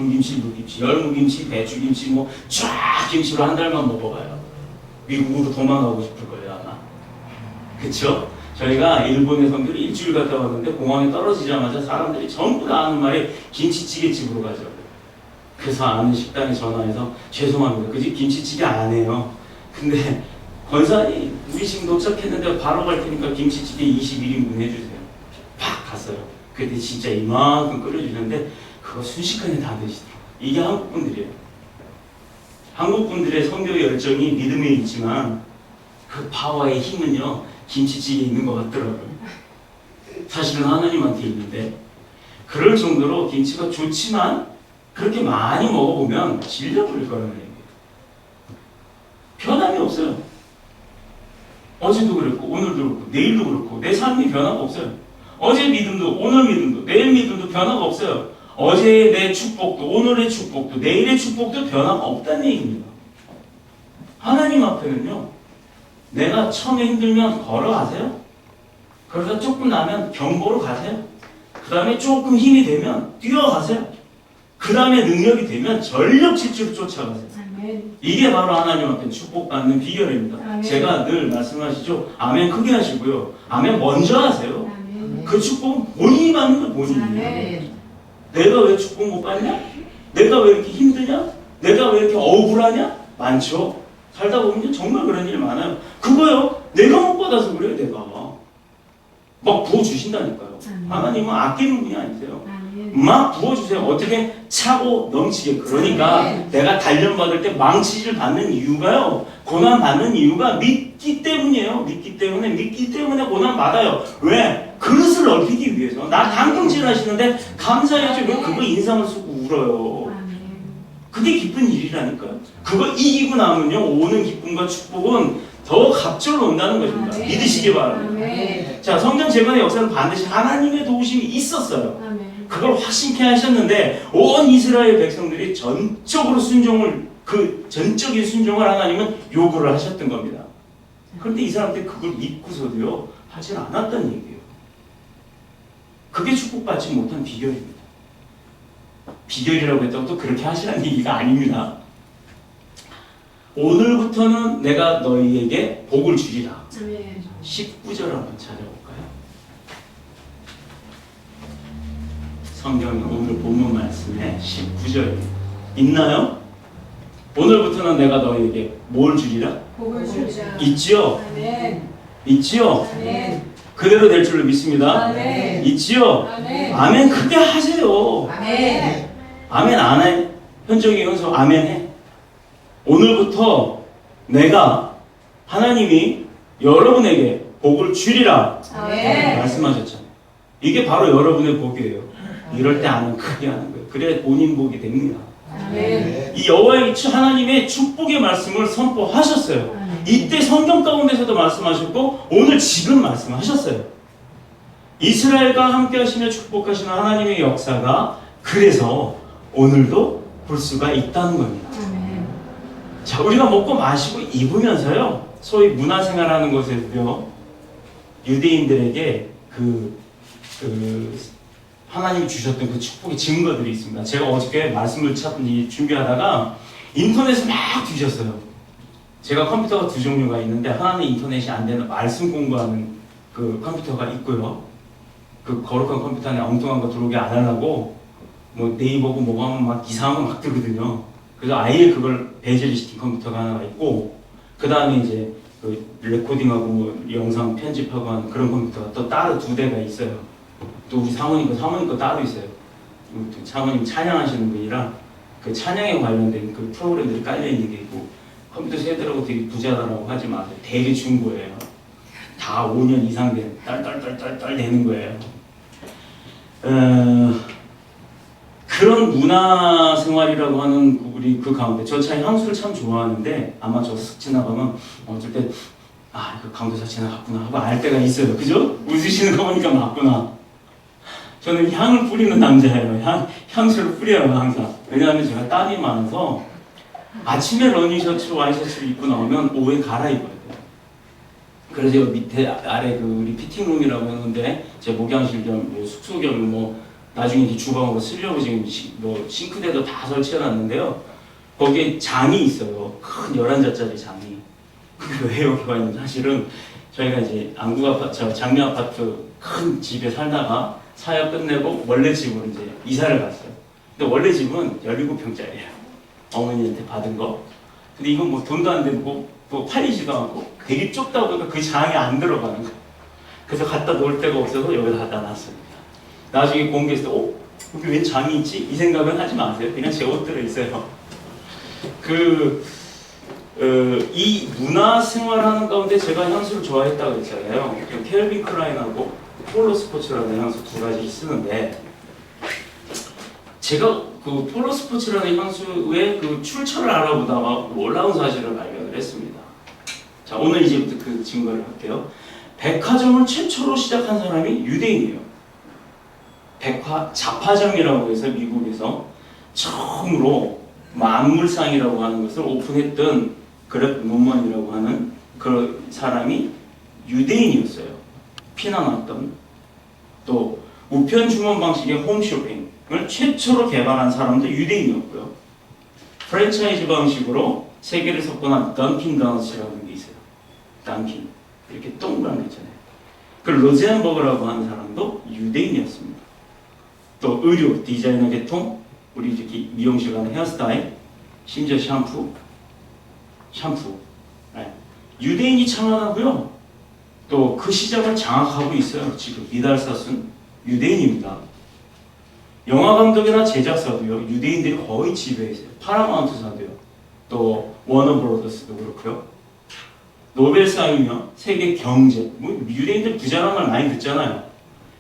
열무김치, 배추김치 뭐 쫙 김치로 한 달만 먹어봐요. 미국으로 도망가고 싶을 거예요 아마. 그쵸? 저희가 일본의 성교를 일주일 갔다 왔는데 공항에 떨어지자마자 사람들이 전부 다 하는 말이 김치찌개 집으로 가자고. 그래서 아는 식당에 전화해서 죄송합니다. 그 집 김치찌개 안 해요. 근데 권사님 우리 지금 도착했는데 바로 갈 테니까 김치찌개 21인분 해주세요. 팍 갔어요. 그때 진짜 이만큼 끓여주는데 그거 순식간에 다 드시더라고요. 이게 한국 분들이에요. 한국 분들의 성교 열정이 믿음에 있지만 그 파워의 힘은요 김치찌개에 있는 것 같더라고요. 사실은 하나님한테 있는데 그럴 정도로 김치가 좋지만 그렇게 많이 먹어보면 질려버릴 거라는 얘기예요. 변함이 없어요. 어제도 그랬고 오늘도 그렇고 내일도 그렇고 내 삶이 변화가 없어요. 어제 믿음도 오늘 믿음도 내일 믿음도 변화가 없어요. 어제의 내 축복도 오늘의 축복도 내일의 축복도 변화가 없다는 얘기입니다. 하나님 앞에는요 내가 처음에 힘들면 걸어가세요. 그러다 조금 나면 경보로 가세요. 그 다음에 조금 힘이 되면 뛰어가세요. 그 다음에 능력이 되면 전력 질주로 쫓아가세요. 아멘. 이게 바로 하나님 앞에 축복받는 비결입니다. 아멘. 제가 늘 말씀하시죠. 아멘 크게 하시고요. 아멘 먼저 하세요. 아멘. 그 축복은 본인이 받는 거 본인이에요. 내가 왜 축복 못 받냐? 내가 왜 이렇게 힘드냐? 내가 왜 이렇게 억울하냐? 많죠. 살다 보면 정말 그런 일 많아요. 그거요. 내가 못 받아서 그래요. 내가 막 부어주신다니까요. 하나님은 아끼는 분이 아니세요. 막 부어주세요. 어떻게 차고 넘치게. 그러니까 내가 단련받을 때 망치질 받는 이유가요. 고난 받는 이유가 믿기 때문이에요. 믿기 때문에 고난 받아요. 왜? 그릇을 넓히기 위해서. 나 당근질 하시는데 감사해야지. 왜 그거 인상을 쓰고 울어요. 그게 기쁜 일이라니까요. 그거 이기고 나면요 오는 기쁨과 축복은 더 갑절로 온다는 것입니다. 아멘. 믿으시기 바랍니다. 아멘. 자, 성전 재건의 역사는 반드시 하나님의 도우심이 있었어요. 아멘. 그걸 확신케 하셨는데 온 이스라엘 백성들이 전적인 순종을 하나님은 요구를 하셨던 겁니다. 그런데 이 사람들이 그걸 믿고서도요 하질 않았다는 얘기예요. 그게 축복받지 못한 비결입니다. 비결이라고 했다고 또 그렇게 하시라는 얘기가 아닙니다. 오늘부터는 내가 너희에게 복을 주리라. 19절 한번 찾아볼까요? 성경 오늘 본문 말씀에 19절 있나요? 오늘부터는 내가 너희에게 뭘 주리라? 복을 주리라. 있지요? 아멘. 있지요? 아멘. 그대로 될 줄로 믿습니다. 아멘. 있지요? 아멘. 아멘 크게 하세요. 아멘. 아멘 안 해? 현정이 연서 아멘 해. 오늘부터 내가 하나님이 여러분에게 복을 주리라. 아멘. 말씀하셨잖아요. 이게 바로 여러분의 복이에요. 이럴 때 아멘 크게 하는 거예요. 그래야 본인 복이 됩니다. 네. 이 여호와의 하나님의 축복의 말씀을 선포하셨어요. 이때 성경 가운데서도 말씀하셨고 오늘 지금 말씀하셨어요. 이스라엘과 함께 하시며 축복하시는 하나님의 역사가 그래서 오늘도 볼 수가 있다는 겁니다. 자, 우리가 먹고 마시고 입으면서요, 소위 문화생활하는 것에서요, 유대인들에게 하나님이 주셨던 그 축복의 증거들이 있습니다. 제가 어저께 말씀을 준비하다가 인터넷을 막 뒤졌어요. 제가 컴퓨터가 두 종류가 있는데 하나는 인터넷이 안 되는 말씀 공부하는 그 컴퓨터가 있고요. 그 거룩한 컴퓨터 안에 엉뚱한 거 들어오게 안 하려고 뭐 네이버고 뭐고 하면 막 이상한 거 막 뜨거든요. 그래서 아예 그걸 배제를 시킨 컴퓨터가 하나가 있고, 그 다음에 이제 그 레코딩하고 뭐 영상 편집하고 하는 그런 컴퓨터가 또 따로 두 대가 있어요. 또 우리 사모님 거 따로 있어요. 사모님 찬양하시는 분이라 그 찬양에 관련된 그 프로그램들이 깔려 있는 게 있고, 컴퓨터 세대라고 되게 부자다라고 하지 마세요. 되게 중고예요. 다 5년 이상 된 딸 되는 거예요. 그런 문화 생활이라고 하는 우리 그 가운데 저 참 향수를 참 좋아하는데 아마 저 슥 지나가면 어쩔 때 그 강도사 지나갔구나 하고 알 때가 있어요. 그죠? 웃으시는 거 보니까 맞구나. 저는 향을 뿌리는 남자예요. 향수를 뿌려요 항상. 왜냐하면 제가 땀이 많아서 아침에 러닝셔츠, 와이셔츠를 입고 나오면 오후에 갈아입어야 돼요. 그래서 여기 밑에 아래 그 우리 피팅룸이라고 했는데 제 목양실 겸 뭐 숙소 겸 뭐 나중에 이제 주방으로 쓰려고 지금 뭐 싱크대도 다 설치해놨는데요. 거기에 장이 있어요. 큰 11자짜리 장이. 그게 왜 여기 와 있는지 사실은 저희가 이제 안국 아파트, 장미 아파트 큰 집에 살다가 사역 끝내고 원래 집으로 이제 이사를 갔어요. 근데 원래 집은 17평짜리예요. 어머니한테 받은 거. 근데 이건 뭐 돈도 안 되고 뭐 팔리지도 않고 되게 좁다 보니까 그 장에 안 들어가는 거예요. 그래서 갖다 놓을 데가 없어서 여기다 갖다 놨습니다. 나중에 공개했을 때, 여기 왜 장이 있지? 이 생각은 하지 마세요. 그냥 제 옷 들어있어요. 이 문화 생활하는 가운데 제가 향수를 좋아했다고 했잖아요. 켈빈 클라인하고 폴로 스포츠라는 향수 두 가지 쓰는데, 제가 그 폴로 스포츠라는 향수의 그 출처를 알아보다가 놀라운 사실을 발견을 했습니다. 자, 오늘 이제부터 그 증거를 할게요. 백화점을 최초로 시작한 사람이 유대인이에요. 자파점이라고 해서 미국에서 처음으로 만물상이라고 하는 것을 오픈했던 그랩 논먼이라고 하는 그 사람이 유대인이었어요. 피난왔던. 또 우편 주문 방식의 홈쇼핑을 최초로 개발한 사람도 유대인이었고요. 프랜차이즈 방식으로 세계를 석권한 던킨 다너츠라는 게 있어요. 던킨 이렇게 동그란 거 있잖아요. 그 로젠버그라고 하는 사람도 유대인이었습니다. 또 의류, 디자이너 계통, 우리 이렇게 미용실 가는 헤어스타일, 심지어 샴푸. 네. 유대인이 창안하고요. 또 그 시장을 장악하고 있어요. 지금 미달사스는 유대인입니다. 영화 감독이나 제작사도요. 유대인들이 거의 지배해 있어요. 파라마운트사도요. 또 워너브로더스도 그렇고요. 노벨상이며 세계 경제, 뭐 유대인들 부자란 말 많이 듣잖아요.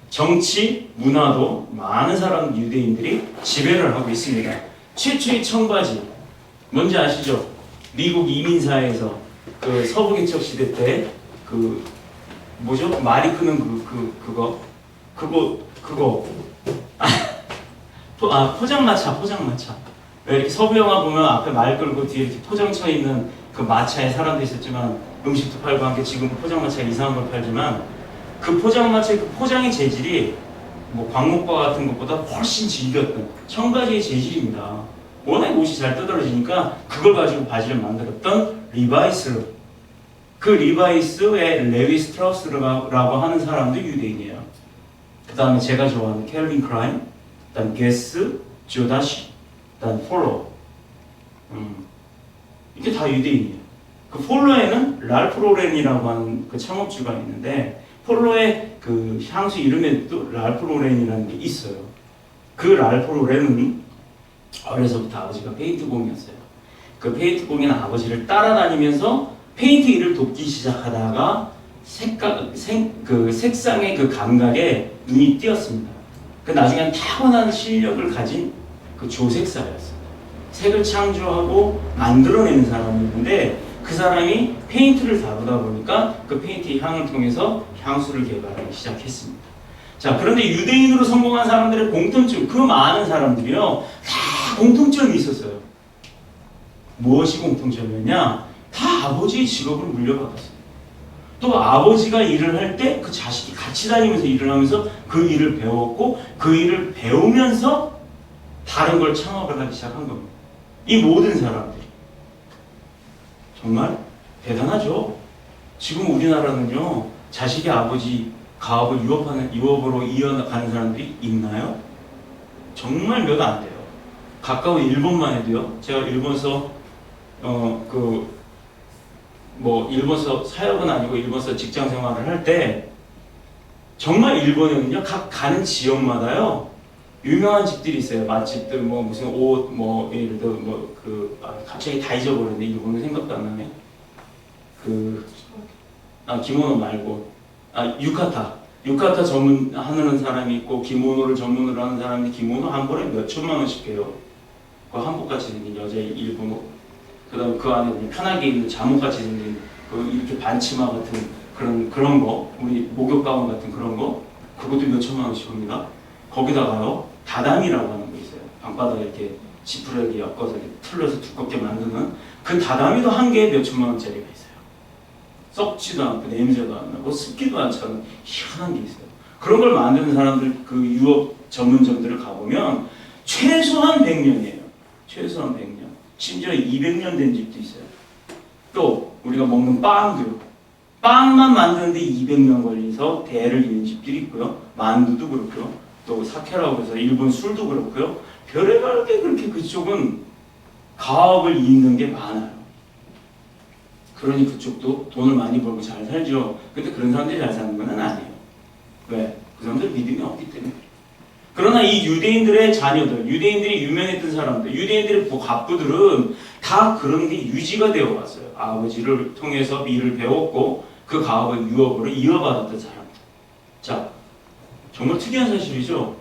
정치, 문화도 많은 사람 유대인들이 지배를 하고 있습니다. 최초의 청바지 뭔지 아시죠? 미국 이민사회에서 그 서부개척 시대 때 그 뭐죠? 말이 크는 그거 포장마차. 왜 이렇게 서부 영화 보면 앞에 말 끌고 뒤에 이렇게 포장 쳐 있는 그 마차에 사람도 있었지만 음식도 팔고 함께 지금 포장마차에 이상한 걸 팔지만 그 포장마차의 그 포장의 재질이 뭐 광목과 같은 것보다 훨씬 질겼던 청바지의 재질입니다. 워낙 옷이 잘 뜯어지니까 그걸 가지고 바지를 만들었던 리바이스. 그 리바이스의 레위 스트라우스라고 하는 사람도 유대인이에요. 그 다음에 제가 좋아하는 켈빈 클라인, 그다음 게스, 조다시, 그다음 폴로. 이게 다 유대인이에요. 그 폴로에는 랄프 로렌이라고 하는 그 창업주가 있는데 폴로의 그 향수 이름에도 랄프 로렌이라는 게 있어요. 그 랄프 로렌은 어려서부터 아버지가 페인트공이었어요. 그 페인트공인 아버지를 따라다니면서 페인트 일을 돕기 시작하다가 색상의 그 감각에 눈이 띄었습니다. 그 나중엔 타고난 실력을 가진 그 조색사였어요. 색을 창조하고 만들어내는 사람이었는데 그 사람이 페인트를 다루다 보니까 그 페인트의 향을 통해서 향수를 개발하기 시작했습니다. 자, 그런데 유대인으로 성공한 사람들의 공통점, 그 많은 사람들이요, 다 공통점이 있었어요. 무엇이 공통점이었냐? 다 아버지의 직업을 물려받았어요. 또 아버지가 일을 할 때 그 자식이 같이 다니면서 일을 하면서 그 일을 배웠고 그 일을 배우면서 다른 걸 창업을 하기 시작한 겁니다. 이 모든 사람들이 정말 대단하죠. 지금 우리나라는요, 자식이 아버지 가업을 유업으로 이어가는 사람들이 있나요? 정말 몇 안 돼요. 가까운 일본만 해도요. 제가 일본서 일본서 사역은 아니고 일본서 직장 생활을 할 때 정말 일본에는요, 각 가는 지역마다요 유명한 집들이 있어요. 맛집들 무슨 옷 예를 들어 갑자기 다 잊어버렸는데 일본은 생각도 안 나네. 기모노 말고 유카타 전문하는 사람이 있고 기모노를 전문으로 하는 사람이 기모노 한 벌에 몇 천만 원씩 해요. 그 한복같이 생긴 여자의 일본어. 그다음 그 안에 편하게 입는 잠옷같이 생긴 이렇게 반치마 같은 그런 거, 우리 목욕 가운 같은 그런 거, 그것도 몇 천만 원씩 합니다. 거기다가요 다담이라고 하는 거 있어요. 방바닥에 이렇게 지푸라기 엮어서 이렇게 틀려서 두껍게 만드는 그 다담이도 한 개에 몇 천만 원짜리가 있어요. 썩지도 않고 냄새도 안 나고 습기도 않지 않은 희한한 게 있어요. 그런 걸 만드는 사람들 그 유업 전문점들을 가보면 최소한 100년이에요. 최소한 100년. 심지어 200년 된 집도 있어요. 또 우리가 먹는 빵도요. 빵만 만드는데 200년 걸려서 대를 이은 집들이 있고요. 만두도 그렇고요. 또 사케라고 해서 일본 술도 그렇고요. 별의별 게 그렇게 그쪽은 가업을 잇는 게 많아요. 그러니 그쪽도 돈을 많이 벌고 잘 살죠. 근데 그런 사람들이 잘 사는 건 아니에요. 왜? 그 사람들 믿음이 없기 때문에. 그러나 이 유대인들의 자녀들, 유대인들이 유명했던 사람들, 유대인들의 갑부들은 다 그런 게 유지가 되어 왔어요. 아버지를 통해서 일을 배웠고 그 가업을 유업으로 이어받았던 사람들. 자, 정말 특이한 사실이죠.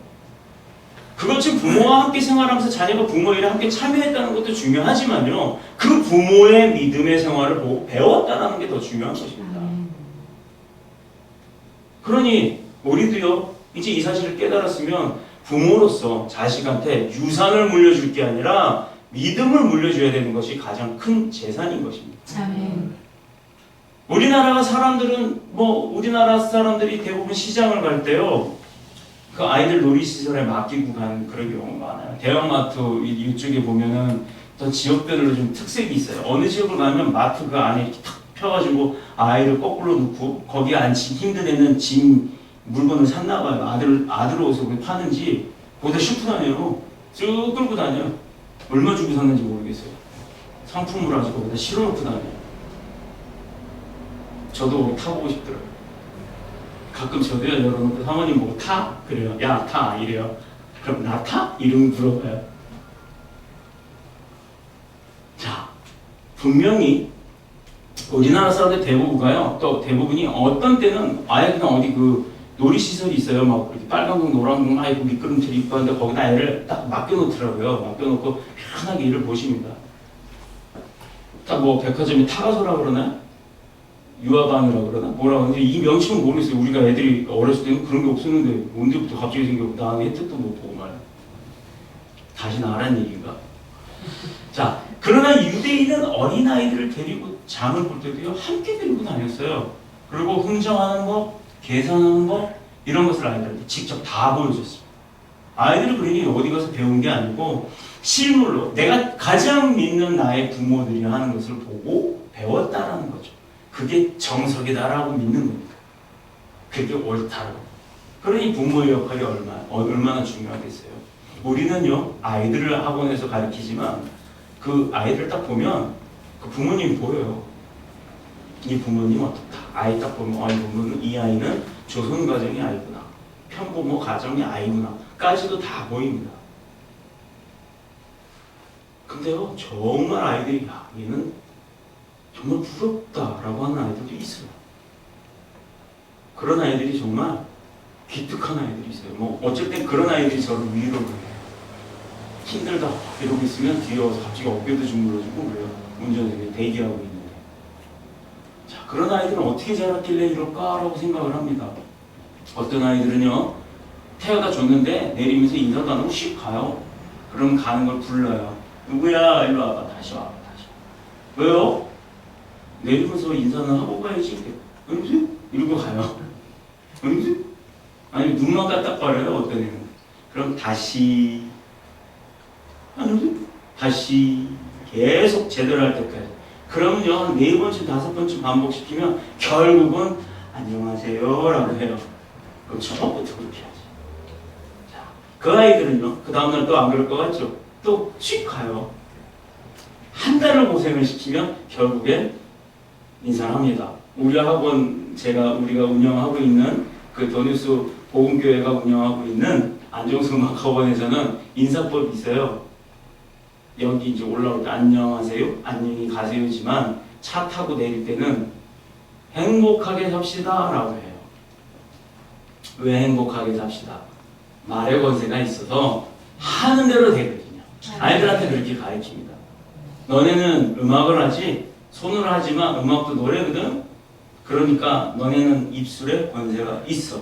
그것이 부모와 함께 생활하면서 자녀가 부모 일에 함께 참여했다는 것도 중요하지만요, 그 부모의 믿음의 생활을 보고 배웠다는 게 더 중요한 것입니다. 그러니 우리도요, 이제 이 사실을 깨달았으면 부모로서 자식한테 유산을 물려줄 게 아니라 믿음을 물려줘야 되는 것이 가장 큰 재산인 것입니다. 우리나라 사람들이 대부분 시장을 갈 때요, 그 아이들 놀이시설에 맡기고 가는 그런 경우가 많아요. 대형마트 이쪽에 보면은 또 지역별로 좀 특색이 있어요. 어느 지역을 가면 마트 그 안에 이렇게 탁 펴가지고 아이를 거꾸로 놓고 거기에 앉기 힘든 애는 짐 물건을 샀나 봐요. 아들 옷을 파는지 거기다 슈프 다녀요. 쭉 끌고 다녀요. 얼마 주고 샀는지 모르겠어요. 상품으로 아주 거기다 실어놓고 다녀요. 저도 타보고 싶더라고요. 가끔 저도요, 열어놓고 사모님 보고 타? 그래요. 야, 타. 이래요. 그럼 나 타? 이러면 물어봐요. 자, 분명히 우리나라 사람들 대부분가요, 또 대부분이 어떤 때는 아예 그냥 어디 놀이시설이 있어요. 막 이렇게 빨간공, 노란공, 아이고 미끄럼틀 있고 하는데 거기다 애를 딱 맡겨놓더라고요. 맡겨놓고 편하게 일을 보십니다. 딱 백화점에 타가소라 그러나? 유아방이라고 그러나? 뭐라고 하는데 이 명칭은 모르겠어요. 우리가 애들이 어렸을 때는 그런 게 없었는데 언제부터 갑자기 생겼고 나는 혜택도 못 보고 말이야. 다시 나라는 얘기인가? 자, 그러나 유대인은 어린아이들을 데리고 장을 볼 때도요, 함께 데리고 다녔어요. 그리고 흥정하는 법, 계산하는 법, 이런 것을 아이들한테 직접 다 보여줬습니다. 아이들은 그러니 어디 가서 배운 게 아니고 실물로 내가 가장 믿는 나의 부모들이 하는 것을 보고 배웠다라는 거죠. 그게 정석이다라고 믿는 겁니다. 그게 옳다라고. 그러니 부모의 역할이 얼마나 중요하겠어요. 우리는요, 아이들을 학원에서 가르치지만 그 아이들 딱 보면 그 부모님이 보여요. 이 부모님 어떻다. 아이 딱 보면 이 아이는 조선 가정의 아이구나. 편부모 가정의 아이구나. 까지도 다 보입니다. 근데요, 정말 아이들이 얘는 정말 부럽다라고 하는 아이들도 있어요. 그런 아이들이 정말 기특한 아이들이 있어요. 어쩔 땐 그런 아이들이 저를 위로를 해요. 힘들다 이러고 있으면 뒤에 와서 갑자기 어깨도 주물러주고 그래요. 운전석에 대기하고 있는데. 자, 그런 아이들은 어떻게 자랐길래 이럴까라고 생각을 합니다. 어떤 아이들은요, 태워다 줬는데 내리면서 인사도 안 하고 씩 가요. 그럼 가는 걸 불러요. 누구야? 일로 와봐. 다시 와봐. 다시 와봐. 왜요? 내리면서 인사는 하고 가야지. 은수? 이러고 가요. 은수? 아니 눈만 까딱거려요. 어떤 애는. 그럼 다시 은수? 다시 계속 제대로 할 때까지. 그러면요, 한 4번쯤 5번쯤 반복시키면 결국은 안녕하세요 라고 해요. 그럼 처음부터 그렇게 하지. 자, 그 아이들은요, 그 다음날 또 안 그럴 것 같죠? 또 씩 가요. 한 달을 고생을 시키면 결국엔 인사를 합니다. 우리 학원, 우리가 운영하고 있는 그 도뉴스 복음교회가 운영하고 있는 안정수 음악학원에서는 인사법이 있어요. 여기 이제 올라올 때 안녕하세요, 안녕히 가세요지만 차 타고 내릴 때는 행복하게 삽시다 라고 해요. 왜 행복하게 삽시다? 말의 권세가 있어서 하는 대로 되거든요. 아이들한테 그렇게 가르칩니다. 너네는 음악을 하지 손으로 하지만 음악도 노래거든. 그러니까 너네는 입술에 권세가 있어.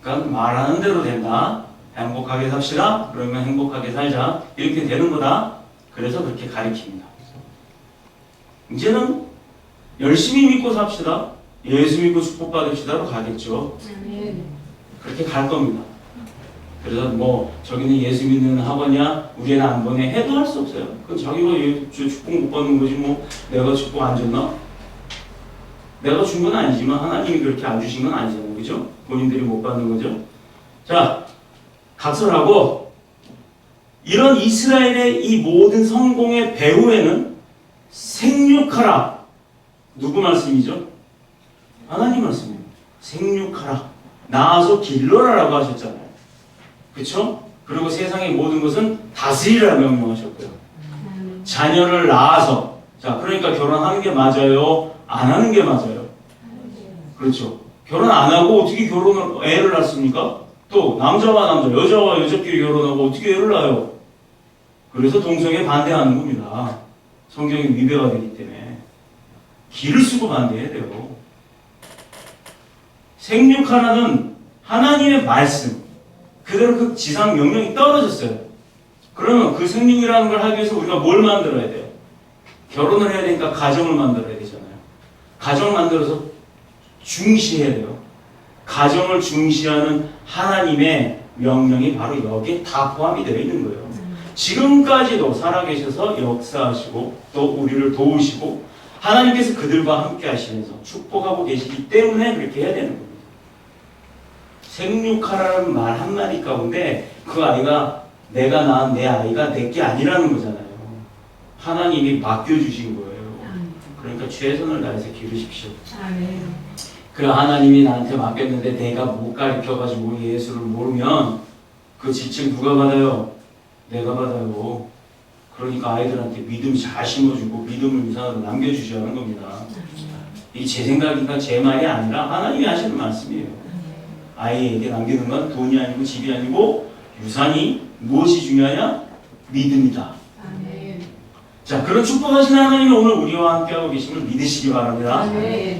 그러니까 말하는 대로 된다. 행복하게 삽시다. 그러면 행복하게 살자. 이렇게 되는 거다. 그래서 그렇게 가르칩니다. 이제는 열심히 믿고 삽시다. 예수 믿고 축복받읍시다로 가겠죠. 그렇게 갈 겁니다. 그래서 뭐 저기는 예수 믿는 학원이야 우리 애는 안 보내 해도 할 수 없어요. 그건 자기가 축복 못 받는 거지 뭐. 내가 축복 안 줬나? 내가 준 건 아니지만 하나님이 그렇게 안 주신 건 아니잖아요. 그죠? 본인들이 못 받는 거죠. 자, 각설하고 이런 이스라엘의 이 모든 성공의 배후에는 생육하라. 누구 말씀이죠? 하나님 말씀이에요. 생육하라. 나아서 길러라라고 하셨잖아요. 그렇죠? 그리고 세상의 모든 것은 다스리라 명령하셨고요. 자녀를 낳아서, 자, 그러니까 결혼하는 게 맞아요? 안 하는 게 맞아요? 그렇죠. 결혼 안 하고 어떻게 애를 낳습니까? 또 남자와 남자, 여자와 여자끼리 결혼하고 어떻게 애를 낳아요? 그래서 동성애 반대하는 겁니다. 성경이 위배가 되기 때문에 기를 쓰고 반대해야 돼요. 생육하라는 하나님의 말씀 그대로 그 지상 명령이 떨어졌어요. 그러면 그 생육이라는 걸 하기 위해서 우리가 뭘 만들어야 돼요? 결혼을 해야 되니까 가정을 만들어야 되잖아요. 가정을 만들어서 중시해야 돼요. 가정을 중시하는 하나님의 명령이 바로 여기에 다 포함이 되어 있는 거예요. 지금까지도 살아계셔서 역사하시고 또 우리를 도우시고 하나님께서 그들과 함께 하시면서 축복하고 계시기 때문에 그렇게 해야 되는 겁니다. 생육하라는 말 한마디 가운데 그 아이가 내가 낳은 내 아이가 내게 아니라는 거잖아요. 하나님이 맡겨주신 거예요. 그러니까 최선을 다해서 기르십시오. 그 하나님이 나한테 맡겼는데 내가 못 가르쳐가지고 예수를 모르면 그 지침 누가 받아요? 내가 받아요. 그러니까 아이들한테 믿음 잘 심어주고 믿음을 이상으로 남겨주셔야 하는 겁니다. 이게 제 생각이니까 제 말이 아니라 하나님이 하시는 말씀이에요. 아이에게 남기는 건 돈이 아니고 집이 아니고 유산이 무엇이 중요하냐? 믿음이다. 자, 그런 축복하신 하나님이 오늘 우리와 함께하고 계심을 믿으시기 바랍니다.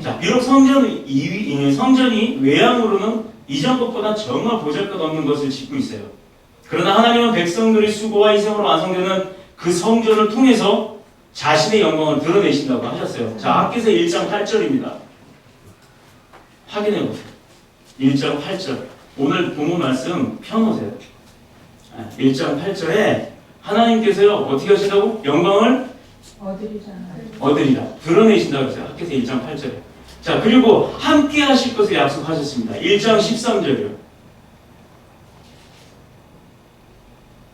자, 비록 성전이 외양으로는 이전 것보다 정말 보잘것없는 것을 짓고 있어요. 그러나 하나님은 백성들의 수고와 희생으로 완성되는 그 성전을 통해서 자신의 영광을 드러내신다고 하셨어요. 자, 앞에서 1장 8절입니다. 확인해 보세요. 1장 8절. 오늘 본문 말씀 펴놓으세요. 1장 8절에 하나님께서요 어떻게 하신다고? 영광을 얻으리라. 드러내신다고 했어요. 학교에서 1장 8절에. 자, 그리고 함께 하실 것을 약속하셨습니다. 1장 13절이요.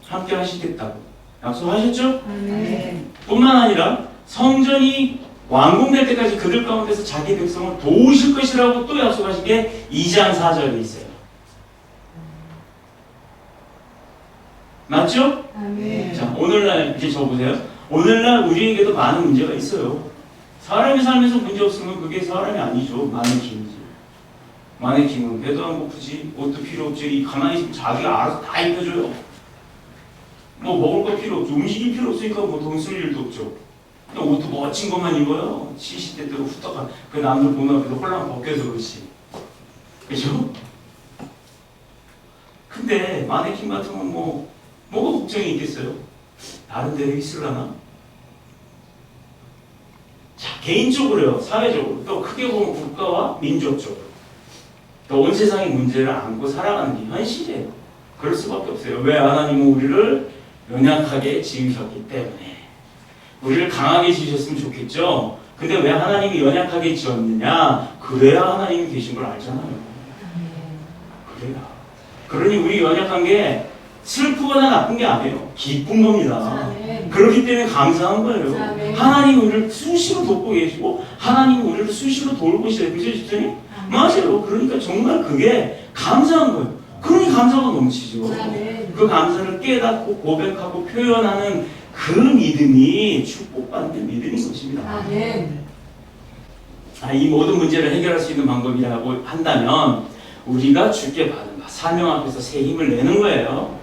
함께 하시겠다고 약속하셨죠? 뿐만 아니라 성전이 완공될 때까지 그들 가운데서 자기 백성을 도우실 것이라고 또 약속하신 게 2장 4절에 있어요. 맞죠? 자, 오늘날 이제 저보세요. 오늘날 우리에게도 많은 문제가 있어요. 사람이 살면서 문제 없으면 그게 사람이 아니죠. 마네킹이지. 마네킹은 배도 안 고프지, 옷도 필요 없지. 이 가만히 있으면 자기가 알아서 다 입혀줘요. 뭐 먹을 거 필요 없죠. 음식이 필요 없으니까 뭐 돈 쓸 일도 없죠. 그냥 옷도 멋진 것만 입어요. 시시때때로 후딱한 그 남들 보는 앞에서 홀랑 벗겨서 그렇지. 그죠? 근데 마네킹 같으면 뭐가 걱정이 있겠어요? 나름대로 있으려나? 자, 개인적으로요, 사회적으로, 또 크게 보면 국가와 민족적으로, 또 온 세상의 문제를 안고 살아가는 게 현실이에요. 그럴 수밖에 없어요. 왜? 하나님은 우리를 연약하게 지으셨기 때문에. 우리를 강하게 지으셨으면 좋겠죠? 근데 왜 하나님이 연약하게 지었느냐? 그래야 하나님이 계신 걸 알잖아요. 그래야. 그러니 우리 연약한 게 슬프거나 나쁜 게 아니에요. 기쁜 겁니다. 그렇기 때문에 감사한 거예요. 하나님이 우리를 수시로 돕고 계시고 하나님이 우리를 수시로 돌고 계시죠. 그죠, 집사님? 맞아요. 그러니까 정말 그게 감사한 거예요. 그러니 감사가 넘치죠. 그 감사를 깨닫고 고백하고 표현하는 그 믿음이 축복받는 믿음인 것입니다. 이 모든 문제를 해결할 수 있는 방법이라고 한다면 우리가 주께 받은 바 사명 앞에서 새 힘을 내는 거예요.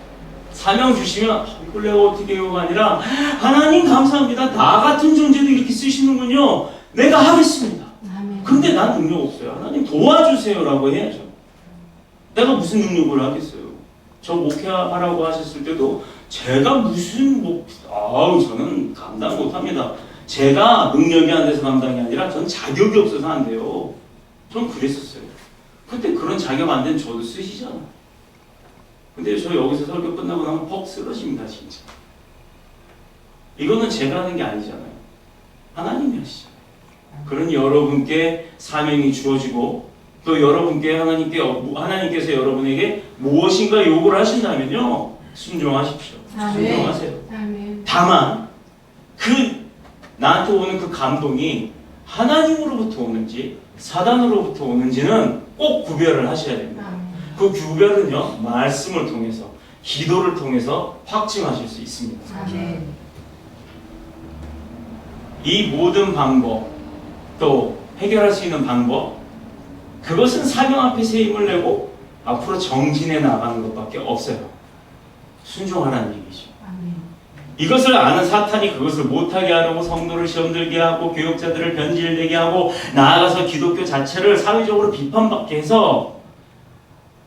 사명 주시면 이걸 내가 어떻게 해요가 아니라 하나님 감사합니다. 나 같은 존재도 이렇게 쓰시는군요. 내가 하겠습니다. 근데 난 능력 없어요. 하나님 도와주세요라고 해야죠. 내가 무슨 능력을 하겠어요. 저 목회하라고 하셨을 때도 제가 무슨 저는 감당 못합니다. 제가 능력이 안 돼서 감당이 아니라 전 자격이 없어서 안 돼요. 전 그랬었어요. 근데 그런 자격 안 된 저도 쓰시잖아요. 근데 저 여기서 설교 끝나고 나면 퍽 쓰러집니다, 진짜. 이거는 제가 하는 게 아니잖아요. 하나님이 하시죠. 그러니 여러분께 사명이 주어지고 또 여러분께 하나님께서 여러분에게 무엇인가 요구를 하신다면요, 순종하십시오. 순종하세요. 다만 나한테 오는 그 감동이 하나님으로부터 오는지 사단으로부터 오는지는 꼭 구별을 하셔야 됩니다. 그 구별은요, 말씀을 통해서, 기도를 통해서 확증하실 수 있습니다. 이 모든 방법, 또 해결할 수 있는 방법, 그것은 사명 앞에 새 힘을 내고 앞으로 정진해 나가는 것밖에 없어요. 순종하라는 얘기죠. 이것을 아는 사탄이 그것을 못하게 하려고 성도를 시험 들게 하고 교역자들을 변질되게 하고 나아가서 기독교 자체를 사회적으로 비판받게 해서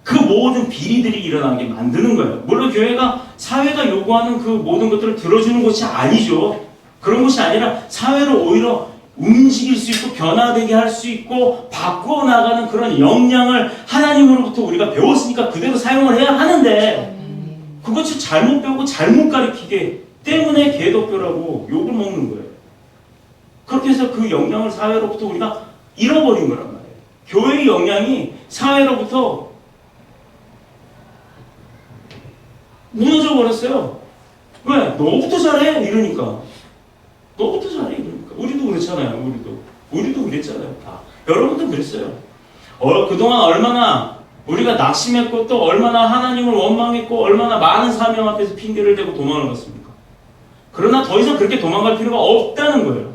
그 모든 비리들이 일어나게 만드는 거예요. 물론 교회가 사회가 요구하는 그 모든 것들을 들어주는 곳이 아니죠. 그런 것이 아니라 사회로 오히려 움직일 수 있고 변화되게 할 수 있고 바꾸어 나가는 그런 역량을 하나님으로부터 우리가 배웠으니까 그대로 사용을 해야 하는데 그것이 잘못 배우고 잘못 가르치기 때문에 개독교라고 욕을 먹는 거예요. 그렇게 해서 그 역량을 사회로부터 우리가 잃어버린 거란 말이에요. 교회의 역량이 사회로부터 무너져 버렸어요. 왜? 너부터 잘해 이러니까. 너부터 잘해 이러니까. 우리도 그렇잖아요. 우리도 그랬잖아요. 다. 여러분도 그랬어요. 그동안 얼마나 우리가 낙심했고 또 얼마나 하나님을 원망했고 얼마나 많은 사명 앞에서 핑계를 대고 도망을 갔습니까? 그러나 더 이상 그렇게 도망갈 필요가 없다는 거예요.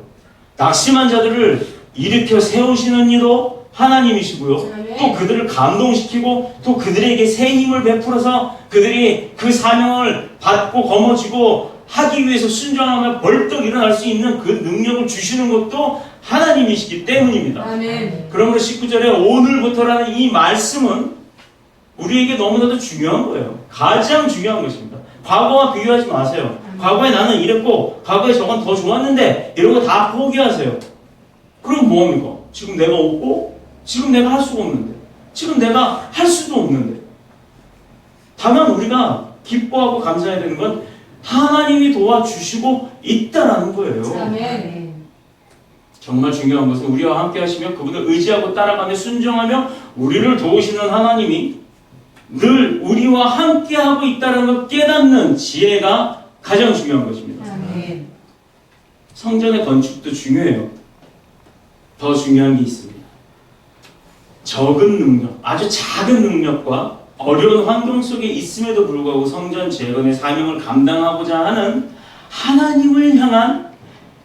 낙심한 자들을 일으켜 세우시는 이도 하나님이시고요. 또 그들을 감동시키고 또 그들에게 새 힘을 베풀어서 그들이 그 사명을 받고 거머쥐고 하기 위해서 순종하며 벌떡 일어날 수 있는 그 능력을 주시는 것도 하나님이시기 때문입니다. 아멘. 그러므로 19절에 오늘부터라는 이 말씀은 우리에게 너무나도 중요한 거예요. 가장 중요한 것입니다. 과거와 비교하지 마세요. 과거에 나는 이랬고 과거에 저건 더 좋았는데 이런 거 다 포기하세요. 그럼 뭐합니까? 지금 내가 없고 지금 내가 할 수가 없는데 지금 내가 할 수도 없는데 다만 우리가 기뻐하고 감사해야 되는 건 하나님이 도와주시고 있다라는 거예요. 아멘. 정말 중요한 것은 우리와 함께 하시며 그분을 의지하고 따라가며 순종하며 우리를 도우시는 하나님이 늘 우리와 함께 하고 있다는 걸 깨닫는 지혜가 가장 중요한 것입니다. 아멘. 성전의 건축도 중요해요. 더 중요한 게 있습니다. 적은 능력, 아주 작은 능력과 어려운 환경 속에 있음에도 불구하고 성전 재건의 사명을 감당하고자 하는 하나님을 향한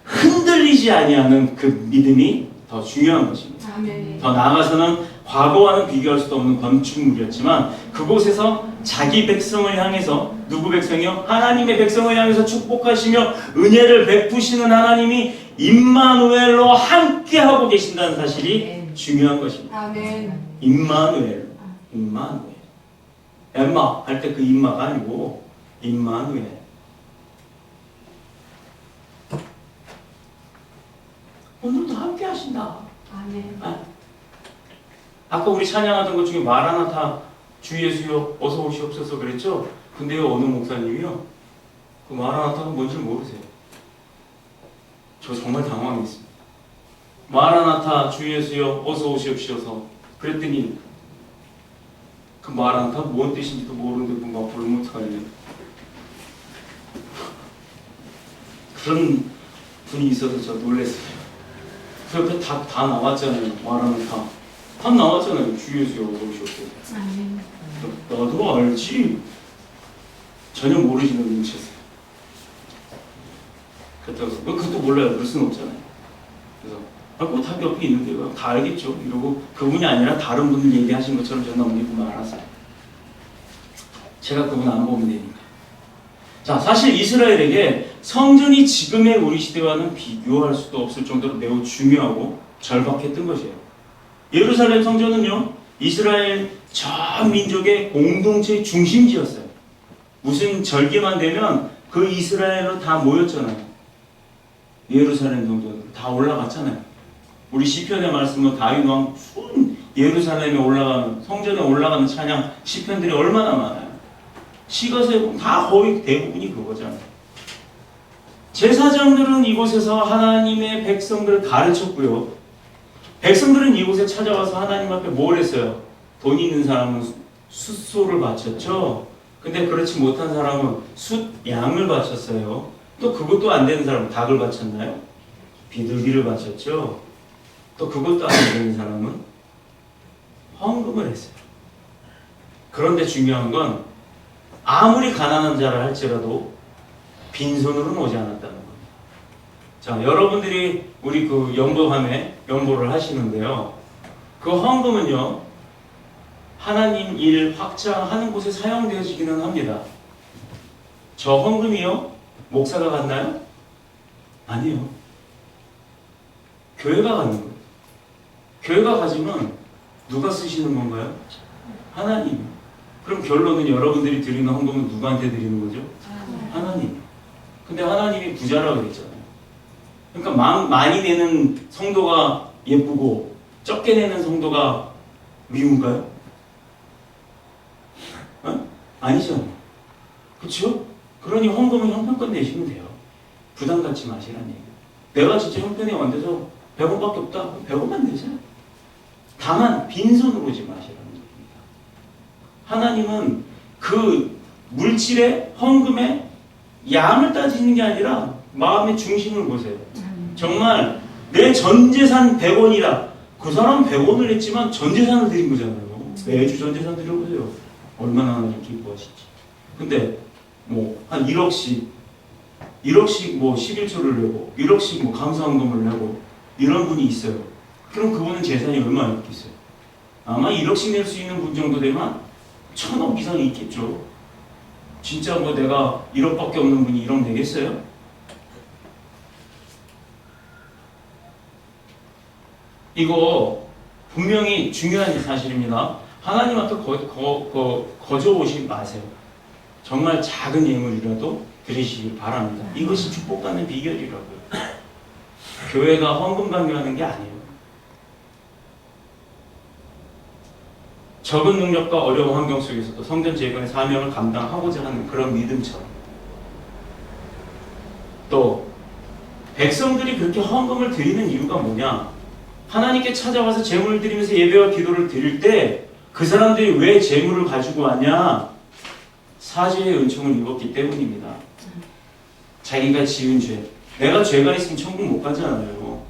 흔들리지 아니하는 그 믿음이 더 중요한 것입니다. 아멘. 더 나아가서는 과거와는 비교할 수도 없는 건축물이었지만 그곳에서 자기 백성을 향해서 누구 백성이요? 하나님의 백성을 향해서 축복하시며 은혜를 베푸시는 하나님이 임마누엘로 함께하고 계신다는 사실이 중요한 것입니다. 아멘. 임마누엘. 엠마 할 때 그 임마가 아니고 임마누엘. 오늘도 함께 하신다. 아멘. 아까 우리 찬양하던 것 중에 마라나타 주 예수여 어서 오시옵소서 그랬죠? 근데요 어느 목사님이요 그 마라나타가 뭔지 모르세요. 저 정말 당황했습니다. 마라나타 주 예수여 어서 오시옵소서 그랬더니 그 마라나타 뭔 뜻인지도 모르는데 뭔가 불못하네. 그런 분이 있어서 저 놀랐어요. 그 옆에 다 나왔잖아요. 마라나타 다 나왔잖아요. 주 예수여 어서 오시옵소서. 아멘. 나도 알지. 전혀 모르시는 눈치였어요. 그렇다고 해서 그것도 몰라요. 그럴 수는 없잖아요. 그래서 그거 답이 옆에 있는데요. 다 알겠죠. 이러고 그분이 아니라 다른 분들 얘기하신 것처럼 저는 너무 보면 알았어요. 제가 그분 안 보면 되니까. 자, 사실 이스라엘에게 성전이 지금의 우리 시대와는 비교할 수도 없을 정도로 매우 중요하고 절박했던 것이에요. 예루살렘 성전은요, 이스라엘 전 민족의 공동체의 중심지였어요. 무슨 절기만 되면 그 이스라엘로 다 모였잖아요. 예루살렘 성전으로 다 올라갔잖아요. 우리 시편의 말씀은 다윗 왕 예루살렘에 올라가는 성전에 올라가는 찬양 시편들이 얼마나 많아요. 시가세 다 거의 대부분이 그거잖아요. 제사장들은 이곳에서 하나님의 백성들을 가르쳤고요. 백성들은 이곳에 찾아와서 하나님 앞에 뭘 했어요? 돈 있는 사람은 숫소를 바쳤죠. 근데 그렇지 못한 사람은 숫양을 바쳤어요. 또 그것도 안 되는 사람은 닭을 바쳤나요? 비둘기를 바쳤죠. 또 그것도 안 되는 사람은 헌금을 했어요. 그런데 중요한 건 아무리 가난한 자라 할지라도 빈손으로는 오지 않았다는 겁니다. 자, 여러분들이 우리 그 연보함에 연보를 하시는데요. 그 헌금은요, 하나님 일 확장하는 곳에 사용되어지기는 합니다. 저 헌금이요? 목사가 갖나요? 아니요. 교회가 갖는 거예요. 교회가 가지면 누가 쓰시는 건가요? 하나님. 그럼 결론은 여러분들이 드리는 헌금은 누구한테 드리는 거죠? 하나님. 근데 하나님이 부자라고 그랬잖아요. 그러니까 많이 내는 성도가 예쁘고 적게 내는 성도가 미운가요? 아니잖아요. 그렇죠? 그러니 헌금은 형편껏 내시면 돼요. 부담 갖지 마시라는 얘기예요. 내가 진짜 형편이 안 돼서 100원밖에 없다. 100원만 내세요. 다만 빈손으로 오지 마시라는 얘기입니다. 하나님은 그 물질의 헌금의 양을 따지는 게 아니라 마음의 중심을 보세요. 정말 내 전재산 100원이라 그 사람 100원을 냈지만 전재산을 드린 거잖아요. 매주 전재산 드려보세요. 얼마나 하나님 기뻐하시지. 근데 뭐 한 1억씩 뭐 11조를 내고 1억씩 뭐 감사헌금을 내고 이런 분이 있어요. 그럼 그분은 재산이 얼마나 있겠어요? 아마 1억씩 낼 수 있는 분 정도 되면 1000억 이상이 있겠죠. 진짜 뭐 내가 1억밖에 없는 분이 1억 내겠어요? 이거 분명히 중요한 사실입니다. 하나님 앞에 거저 오지 마세요. 정말 작은 예물이라도 드리시길 바랍니다. 이것이 축복받는 비결이라고요. 교회가 헌금 강요하는 게 아니에요. 적은 능력과 어려운 환경 속에서도 성전 재건의 사명을 감당하고자 하는 그런 믿음처럼, 또 백성들이 그렇게 헌금을 드리는 이유가 뭐냐? 하나님께 찾아와서 제물을 드리면서 예배와 기도를 드릴 때 그 사람들이 왜 제물을 가지고 왔냐? 사죄의 은총을 입었기 때문입니다. 자기가 지은 죄, 내가 죄가 있으면 천국 못 가잖아요.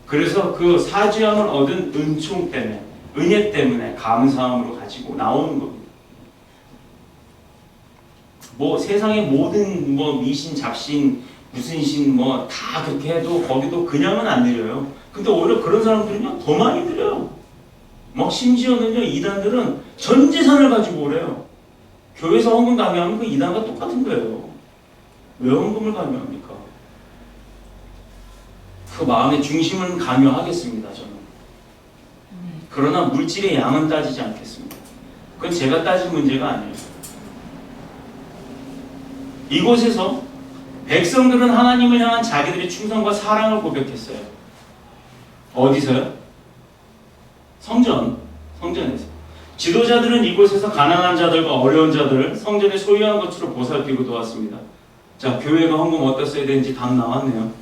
그래서 그 사죄함을 얻은 은총 때문에, 은혜 때문에 감사함으로 가지고 나오는 겁니다. 뭐 세상의 모든 뭐 미신, 잡신, 무슨 신 뭐 다 그렇게 해도 거기도 그냥은 안 드려요. 근데 오히려 그런 사람들은요 더 많이 드려요. 막 심지어는요, 이단들은 전 재산을 가지고 오래요. 교회에서 헌금 강요하면 그 이단과 똑같은 거예요. 왜 헌금을 강요합니까? 그 마음의 중심은 강요하겠습니다, 저는. 그러나 물질의 양은 따지지 않겠습니다. 그건 제가 따질 문제가 아니에요. 이곳에서 백성들은 하나님을 향한 자기들의 충성과 사랑을 고백했어요. 어디서요? 성전에서. 지도자들은 이곳에서 가난한 자들과 어려운 자들을 성전의 소유한 것으로 보살피고 도왔습니다. 자, 교회가 헌금 어디다 써야 되는지 답 나왔네요.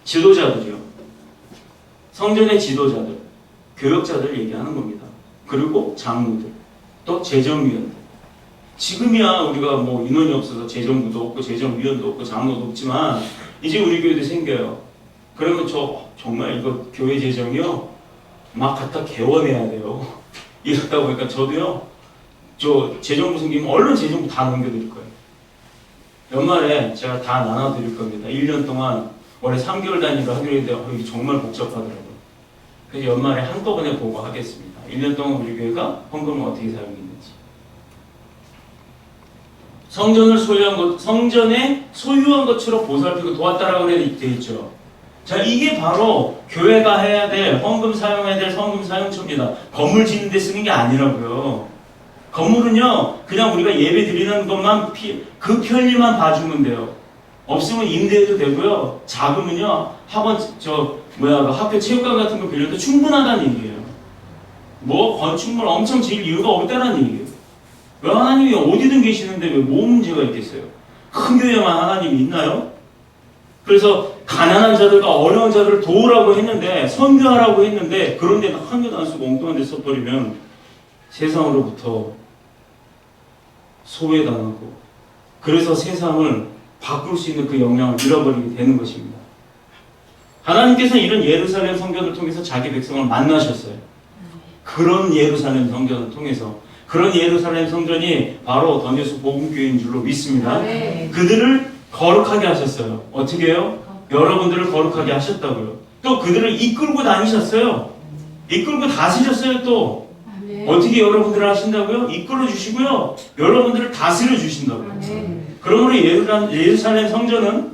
지도자들이요. 성전의 지도자들, 교역자들 얘기하는 겁니다. 그리고 장로들, 또 재정위원들. 지금이야 우리가 뭐 인원이 없어서 재정부도 없고 재정위원도 없고 장로도 없지만 이제 우리 교회도 생겨요. 그러면 정말 이거 교회 재정이요 막 갖다 개원해야 돼요. 이러다 보니까 저도요 재정부 생기면 얼른 재정부 다 넘겨드릴 거예요. 연말에 제가 다 나눠드릴 겁니다. 1년 동안 원래 3개월 단위로 하기로 했는데 이게 정말 복잡하더라고요. 그래서 연말에 한꺼번에 보고하겠습니다. 1년 동안 우리 교회가 헌금을 어떻게 사용했는지. 성전에 소유한 것으로 보살피고 도왔다라고 되어 있죠. 자, 이게 바로 교회가 해야 될 헌금 사용해야 될 헌금 사용처입니다. 건물 짓는 데 쓰는 게 아니라고요. 건물은요, 그냥 우리가 예배 드리는 것만 그 편리만 봐주면 돼요. 없으면 임대해도 되고요. 자금은요, 학교 체육관 같은 거 빌려도 충분하다는 얘기예요. 뭐 건축물 엄청 지을 이유가 없다는 얘기예요. 왜 하나님이 어디든 계시는데 왜 뭐 문제가 있겠어요? 큰 교회만 하나님이 있나요? 그래서 가난한 자들과 어려운 자들을 도우라고 했는데, 선교하라고 했는데, 그런데 한 개도 안 쓰고 엉뚱한 데 써버리면 세상으로부터 소외당하고, 그래서 세상을 바꿀 수 있는 그 역량을 잃어버리게 되는 것입니다. 하나님께서 이런 예루살렘 성전을 통해서 자기 백성을 만나셨어요. 그런 예루살렘 성전을 통해서, 그런 예루살렘 성전이 바로 더뉴스 복음교회인 줄로 믿습니다. 그들을 거룩하게 하셨어요. 어떻게 해요? 여러분들을 거룩하게 하셨다고요. 또 그들을 이끌고 다니셨어요. 이끌고 다스리셨어요. 또 어떻게 여러분들을 하신다고요? 이끌어 주시고요. 여러분들을 다스려 주신다고요. 그러므로 예루살렘 성전은,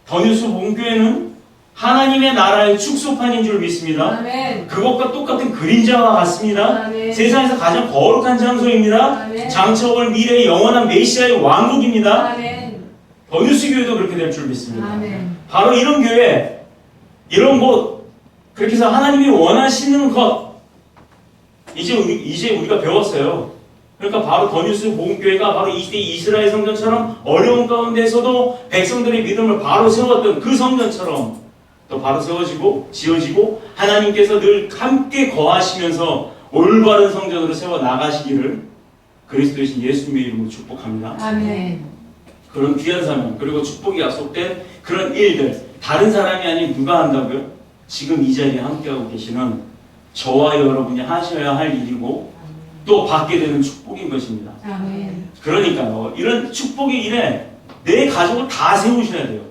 더뉴스 복음교회는 하나님의 나라의 축소판인 줄 믿습니다. 아멘. 그것과 똑같은 그림자와 같습니다. 아멘. 세상에서 가장 거룩한 장소입니다. 아멘. 장차 올 미래의 영원한 메시아의 왕국입니다. 아멘. 더뉴스 교회도 그렇게 될 줄 믿습니다. 아멘. 바로 이런 교회, 이런 곳, 그렇게 해서 하나님이 원하시는 것, 이제 우리가 배웠어요. 그러니까 바로 더뉴스 복음교회가 바로 이때 이스라엘 성전처럼 어려운 가운데서도 백성들의 믿음을 바로 세웠던 그 성전처럼 또 바로 세워지고 지어지고 하나님께서 늘 함께 거하시면서 올바른 성전으로 세워 나가시기를 그리스도이신 예수님의 이름으로 축복합니다. 아멘. 그런 귀한 사명, 그리고 축복이 약속된 그런 일들, 다른 사람이 아닌 누가 한다고요? 지금 이 자리에 함께하고 계시는 저와 여러분이 하셔야 할 일이고 또 받게 되는 축복인 것입니다. 아멘. 그러니까요, 이런 축복의 일에 내 가족을 다 세우셔야 돼요.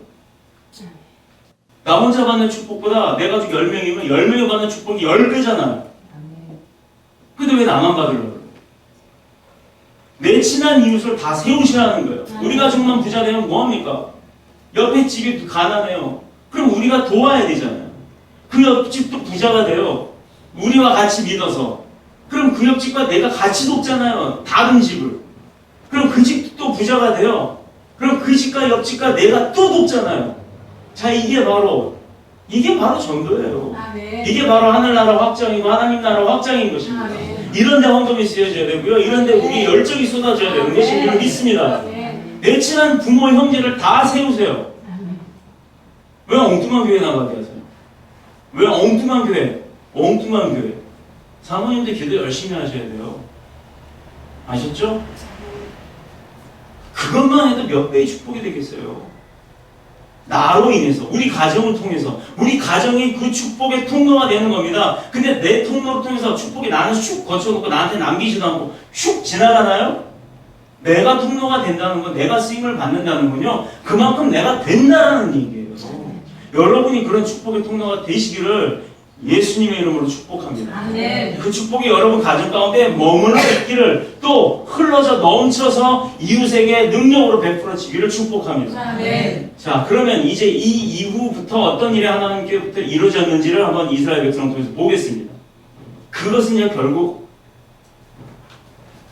나 혼자 받는 축복보다 내 가족 10명이면 10명이 받는 축복이 10배잖아요. 근데 왜 나만 받으려고 그래요? 내 친한 이웃을 다 세우셔야 하는 거예요. 우리 가족만 부자 되면 뭐합니까? 옆에 집이 가난해요. 그럼 우리가 도와야 되잖아요. 그 옆집도 부자가 돼요. 우리와 같이 믿어서. 그럼 그 옆집과 내가 같이 돕잖아요. 다른 집을. 그럼 그 집도 부자가 돼요. 그럼 그 집과 옆집과 내가 또 돕잖아요. 자, 이게 바로 전도예요. 아멘. 이게 바로 하늘나라 확장이고 하나님 나라 확장인 것입니다. 아멘. 이런 데 헌금이 쓰여져야 되고요. 이런 데 우리 열정이 쏟아져야 되는 것이 줄 믿습니다. 아멘. 내 친한 부모, 형제를 다 세우세요. 아멘. 왜 엉뚱한 교회 나가게 하세요? 왜 엉뚱한 교회? 사모님들 기도 열심히 하셔야 돼요. 아셨죠? 그것만 해도 몇 배의 축복이 되겠어요. 나로 인해서, 우리 가정을 통해서, 우리 가정이 그 축복의 통로가 되는 겁니다. 근데 내 통로를 통해서 축복이 나는 슉 거쳐놓고 나한테 남기지도 않고 슉 지나가나요? 내가 통로가 된다는 건, 내가 쓰임을 받는다는 건요, 그만큼 내가 된다라는 얘기예요. 여러분이 그런 축복의 통로가 되시기를 예수님의 이름으로 축복합니다. 아멘. 그 축복이 여러분 가정 가운데 머물러 있기를, 또 흘러서 넘쳐서 이웃에게 능력으로 베풀어지기를 축복합니다. 아멘. 자, 그러면 이제 이 이후부터 어떤 일이 하나님께부터 이루어졌는지를 한번 이스라엘 백성을 통해서 보겠습니다. 그것은요, 결국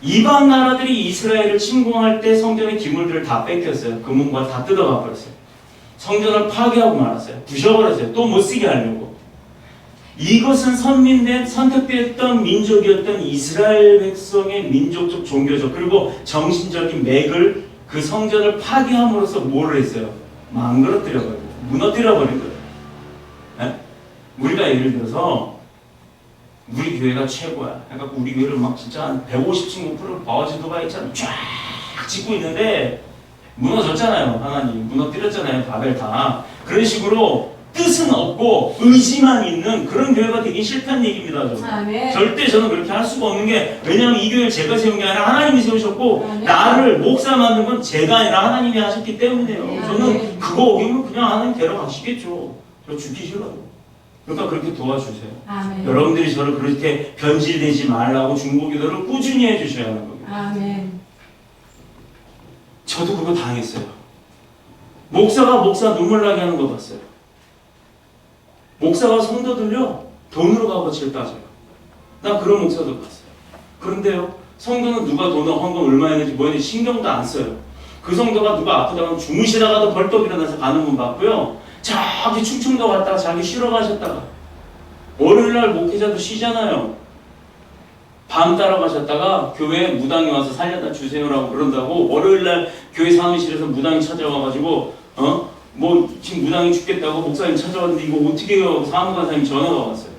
이방 나라들이 이스라엘을 침공할 때 성전의 기물들을 다 뺏겼어요. 금은과 다 뜯어가 버렸어요. 성전을 파괴하고 말았어요. 부셔버렸어요. 또 못 쓰게 하려고. 이것은 선민된 선택되었던 민족이었던 이스라엘 백성의 민족적, 종교적, 그리고 정신적인 맥을, 그 성전을 파괴함으로써 뭐를 했어요? 망가뜨려버리고 무너뜨려버린 거예요. 네? 우리가 예를 들어서 우리 교회가 최고야. 그러니까 우리 교회를 막 진짜 한 150층 높이를 바워지도가 있잖아. 쫙 짓고 있는데 무너졌잖아요. 하나님 무너뜨렸잖아요. 바벨 다. 그런 식으로 뜻은 없고 의지만 있는 그런 교회가 되기 싫다는 얘기입니다. 저는. 아멘. 절대 저는 그렇게 할 수가 없는 게, 왜냐하면 이 교회를 제가 세운 게 아니라 하나님이 세우셨고, 아멘. 나를 목사 만든 건 제가 아니라 하나님이 하셨기 때문이에요. 저는 아멘. 그거 어기면 그냥 하나님 데려가시겠죠. 저 죽기 싫어요. 그러니까 그렇게 도와주세요. 아멘. 여러분들이 저를 그렇게 변질되지 말라고 중보기도를 꾸준히 해주셔야 하는 겁니다. 아멘. 저도 그거 당했어요. 목사가 목사 눈물 나게 하는 거 봤어요. 목사가 성도들요 돈으로 값어치를 따져요. 나 그런 목사도 봤어요. 그런데요, 성도는 누가 돈을 헌금 얼마 했는지 뭐 했는지 신경도 안 써요. 그 성도가 누가 아프다고 주무시다가도 벌떡 일어나서 가는 분 봤고요, 저기 충청도 갔다가 자기 쉬러 가셨다가, 월요일날 목회자도 쉬잖아요. 밤 따라 가셨다가 교회 무당이 와서 살려다 주세요라고 그런다고 월요일날 교회 사무실에서 무당이 찾아와가지고 뭐 지금 무당이 죽겠다고 목사님 찾아왔는데 이거 어떻게 해요? 사무관사님 전화가 왔어요.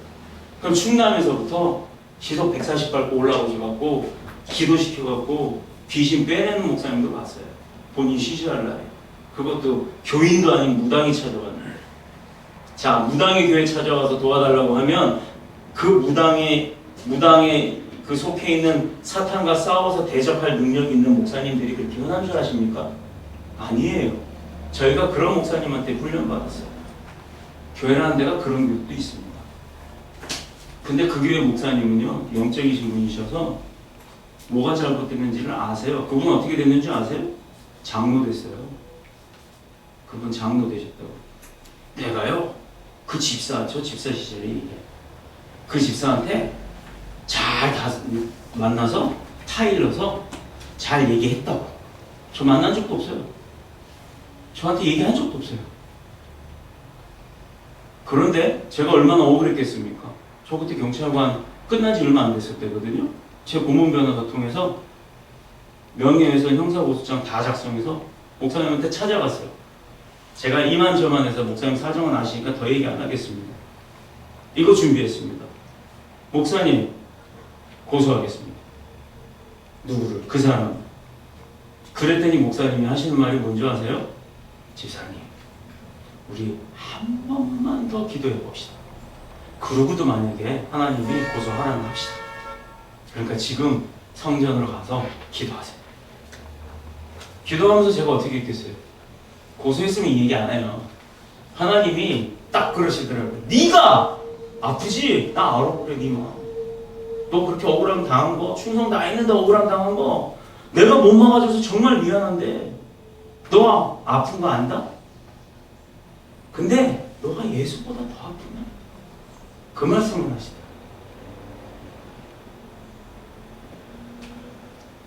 그럼 충남에서부터 시속 140 밟고 올라오셔갖고 기도시켜갖고 귀신 빼내는 목사님도 봤어요. 본인 쉬쉬할 날에. 그것도 교인도 아닌 무당이 찾아왔는데, 자, 무당의 교회 찾아와서 도와달라고 하면 그 무당의 그 속해 있는 사탄과 싸워서 대적할 능력이 있는 목사님들이 그렇게 흔한 줄 아십니까? 아니에요. 저희가 그런 목사님한테 훈련받았어요. 교회라는 데가 그런 교육도 있습니다. 근데 그 교회 목사님은요, 영적이신 분이셔서 뭐가 잘못됐는지를 아세요. 그분 어떻게 됐는지 아세요? 장로 됐어요. 그분 장로 되셨다고. 내가요, 그 집사, 저 집사 시절에 그 집사한테 잘 다 만나서 타일러서 잘 얘기했다고. 저 만난 적도 없어요. 저한테 얘기한 적도 없어요. 그런데 제가 얼마나 억울했겠습니까? 저 그때 경찰관 끝난 지 얼마 안 됐을 때거든요. 제 고문 변호사 통해서 명예훼손 형사고소장 다 작성해서 목사님한테 찾아갔어요. 제가 이만저만해서 목사님 사정은 아시니까 더 얘기 안 하겠습니다. 이거 준비했습니다. 목사님 고소하겠습니다. 누구를? 그 사람. 그랬더니 목사님이 하시는 말이 뭔지 아세요? 집사님, 우리 한 번만 더 기도해 봅시다. 그러고도 만약에 하나님이 고소하라면 합시다. 그러니까 지금 성전으로 가서 기도하세요. 기도하면서 제가 어떻게 했겠어요? 고소했으면 이 얘기 안 해요. 하나님이 딱 그러시더라고요. 네가 아프지? 나 알아 그래 니마. 너 그렇게 억울함 당한 거, 충성 다 했는데 억울함 당한 거, 내가 못 막아줘서 정말 미안한데 너 아픈 거 안다? 근데 너가 예수보다 더 아프냐? 그 말씀을 하시더라고요.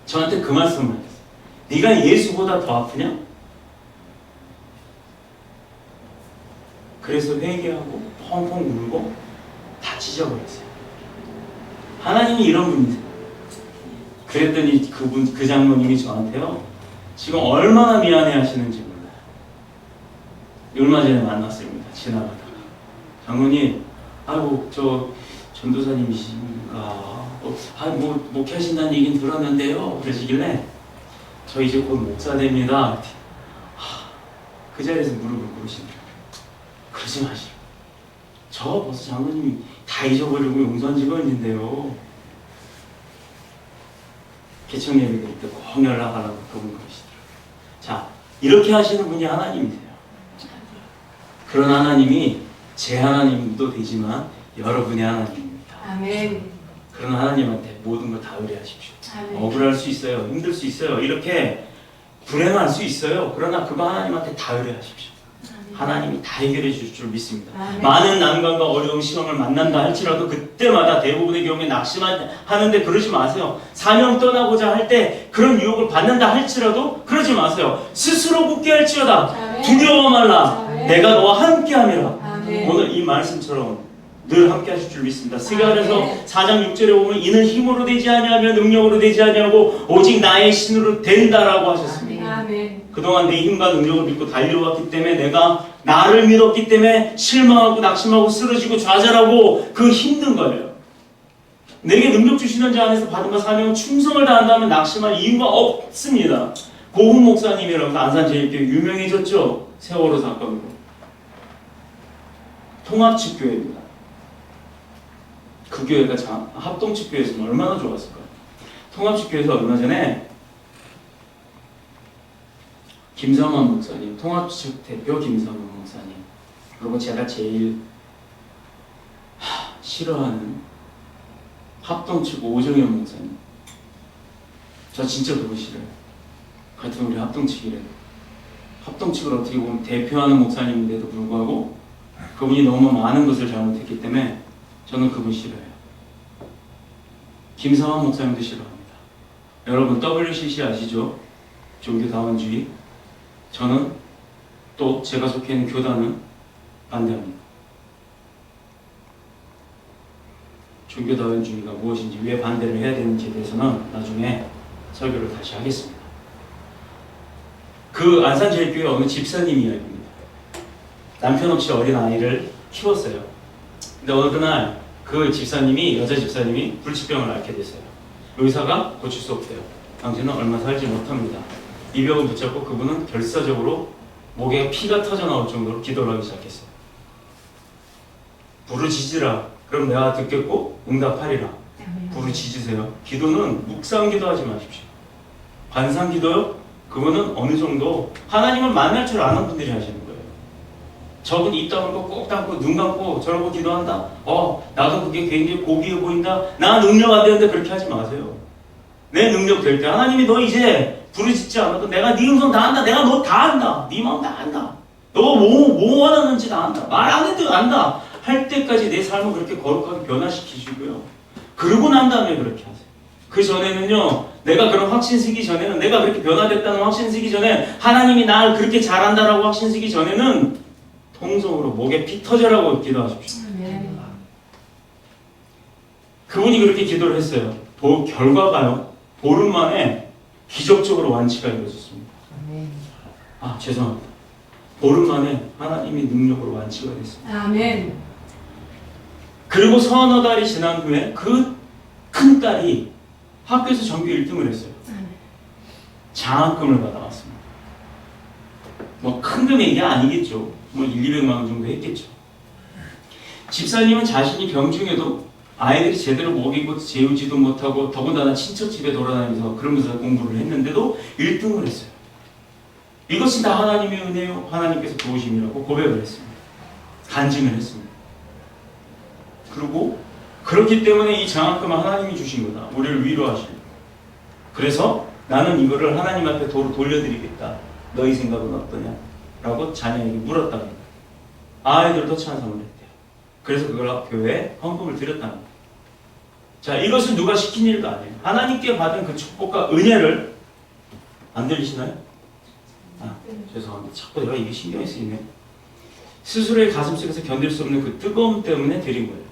저한테 그 말씀을 하셨어요. 네가 예수보다 더 아프냐? 그래서 회개하고 펑펑 울고 다 찢어버렸어요. 하나님이 이런 분이세요. 그랬더니 그 장로님이 저한테요, 지금 얼마나 미안해 하시는지 몰라요. 얼마 전에 만났습니다. 지나가다가. 장로님, 아이고, 저 전도사님이십니까? 뭐 목회하신다는 얘기는 들었는데요. 그러시길래, 저 이제 곧 목사 됩니다. 그 자리에서 무릎을 꿇으시더라고요. 그러지 마시라고. 저 벌써 장로님이 다 잊어버리고 용서한 지가 언젠데요. 개청 예배 드릴 때 꼭 연락하라고 그분 그러시더라고요. 자, 이렇게 하시는 분이 하나님이세요. 그런 하나님이 제 하나님도 되지만 여러분의 하나님입니다. 아멘. 그런 하나님한테 모든 걸 다 의뢰하십시오. 아멘. 억울할 수 있어요. 힘들 수 있어요. 이렇게 불행할 수 있어요. 그러나 그거 하나님한테 다 의뢰하십시오. 하나님이 다 해결해 주실 줄 믿습니다. 아멘. 많은 난관과 어려움, 시험을 만난다 할지라도 그때마다 대부분의 경우에 낙심하는데 그러지 마세요. 사명 떠나고자 할 때 그런 유혹을 받는다 할지라도 그러지 마세요. 스스로 굳게 할지어다. 아멘. 두려워 말라. 아멘. 내가 너와 함께함이라. 아멘. 오늘 이 말씀처럼 늘 함께 하실 줄 믿습니다. 스가랴서 아멘. 4장 6절에 보면 이는 힘으로 되지 아니하며 능력으로 되지 아니하고 오직 나의 신으로 된다라고 하셨습니다. 아멘. 그동안 내 힘과 능력을 믿고 달려왔기 때문에 내가 나를 믿었기 때문에 실망하고 낙심하고 쓰러지고 좌절하고 그 힘든 거예요. 내게 능력 주시는 자 안에서 받은 바 사명은 충성을 다한다면 낙심할 이유가 없습니다. 고훈 목사님이라고 안산제일교회 유명해졌죠. 세월호 사건으로. 통합측교회입니다. 그 교회가 합동측교회에서는 얼마나 좋았을까요? 통합측교회에서 얼마 전에 김성원 목사님, 통합측 대표 김성원 목사님, 그리고 제가 제일 싫어하는 합동측 오정현 목사님. 저 진짜 그거 싫어요. 같은 우리 합동측이래도. 합동측을 어떻게 보면 대표하는 목사님인데도 불구하고 그분이 너무 많은 것을 잘못했기 때문에 저는 그분 싫어요. 김성원 목사님도 싫어합니다. 여러분 WCC 아시죠? 종교다원주의. 저는 또 제가 속해 있는 교단은 반대합니다. 종교다원주의가 무엇인지 왜 반대를 해야 되는지에 대해서는 나중에 설교를 다시 하겠습니다. 그 안산제일교회 어느 집사님 이야기입니다. 남편 없이 어린 아이를 키웠어요. 근데 어느 날 그 집사님이, 여자 집사님이 불치병을 앓게 됐어요. 의사가 고칠 수 없대요. 당신은 얼마 살지 못합니다. 이 병을 붙잡고 그분은 결사적으로 목에 피가 터져 나올 정도로 기도를 하기 시작했어요. 부르짖으라. 그럼 내가 듣겠고 응답하리라. 부르짖으세요. 기도는 묵상기도 하지 마십시오. 관상기도요? 그거는 어느 정도 하나님을 만날 줄 아는 분들이 하시는 거예요. 저분 입 다물고 꼭 닫고 눈 감고 저러고 기도한다? 나도 그게 굉장히 고귀해 보인다? 나 능력 안 되는데 그렇게 하지 마세요. 내 능력 될 때 하나님이 너 이제 부르짖지 않아도 내가 네 음성 다 안다. 내가 너 다 안다. 네 마음 다 안다. 너 뭐 원하는지 다 안다. 말 안 해도 안다. 할 때까지 내 삶을 그렇게 거룩하게 변화시키시고요. 그러고 난 다음에 그렇게 하세요. 그 전에는요, 내가 그런 확신 쓰기 전에는, 내가 그렇게 변화됐다는 확신 쓰기 전에, 하나님이 나를 그렇게 잘한다라고 확신 쓰기 전에는 통성으로 목에 피 터져라고 기도하십시오. 그분이 그렇게 기도를 했어요. 결과가요, 보름 만에 기적적으로 완치가 이루어졌습니다. 죄송합니다. 보름 만에 하나님이 능력으로 완치가 됐습니다. 아멘. 그리고 서너 달이 지난 후에 그 큰 딸이 학교에서 전교 1등을 했어요. 장학금을 받아왔습니다. 뭐 큰 금액이 아니겠죠. 뭐 1, 200만 원 정도 했겠죠. 집사님은 자신이 병 중에도 아이들이 제대로 먹이고 재우지도 못하고 더군다나 친척 집에 돌아다니면서 그러면서 공부를 했는데도 1등을 했어요. 이것이 다 하나님의 은혜요, 하나님께서 도우심이라고 고백을 했습니다. 간증을 했습니다. 그리고 그렇기 때문에 이 장학금은 하나님이 주신 거다. 우리를 위로하시고. 그래서 나는 이거를 하나님 앞에 돌려드리겠다. 너희 생각은 어떠냐? 라고 자녀에게 물었답니다. 아이들도 찬성을 했대요. 그래서 그걸 교회에 헌금을 드렸답니다. 자, 이것은 누가 시킨 일도 아니에요. 하나님께 받은 그 축복과 은혜를, 안 들리시나요? 죄송합니다. 자꾸 내가 이게 신경이 쓰이네. 스스로의 가슴속에서 견딜 수 없는 그 뜨거움 때문에 드린 거예요.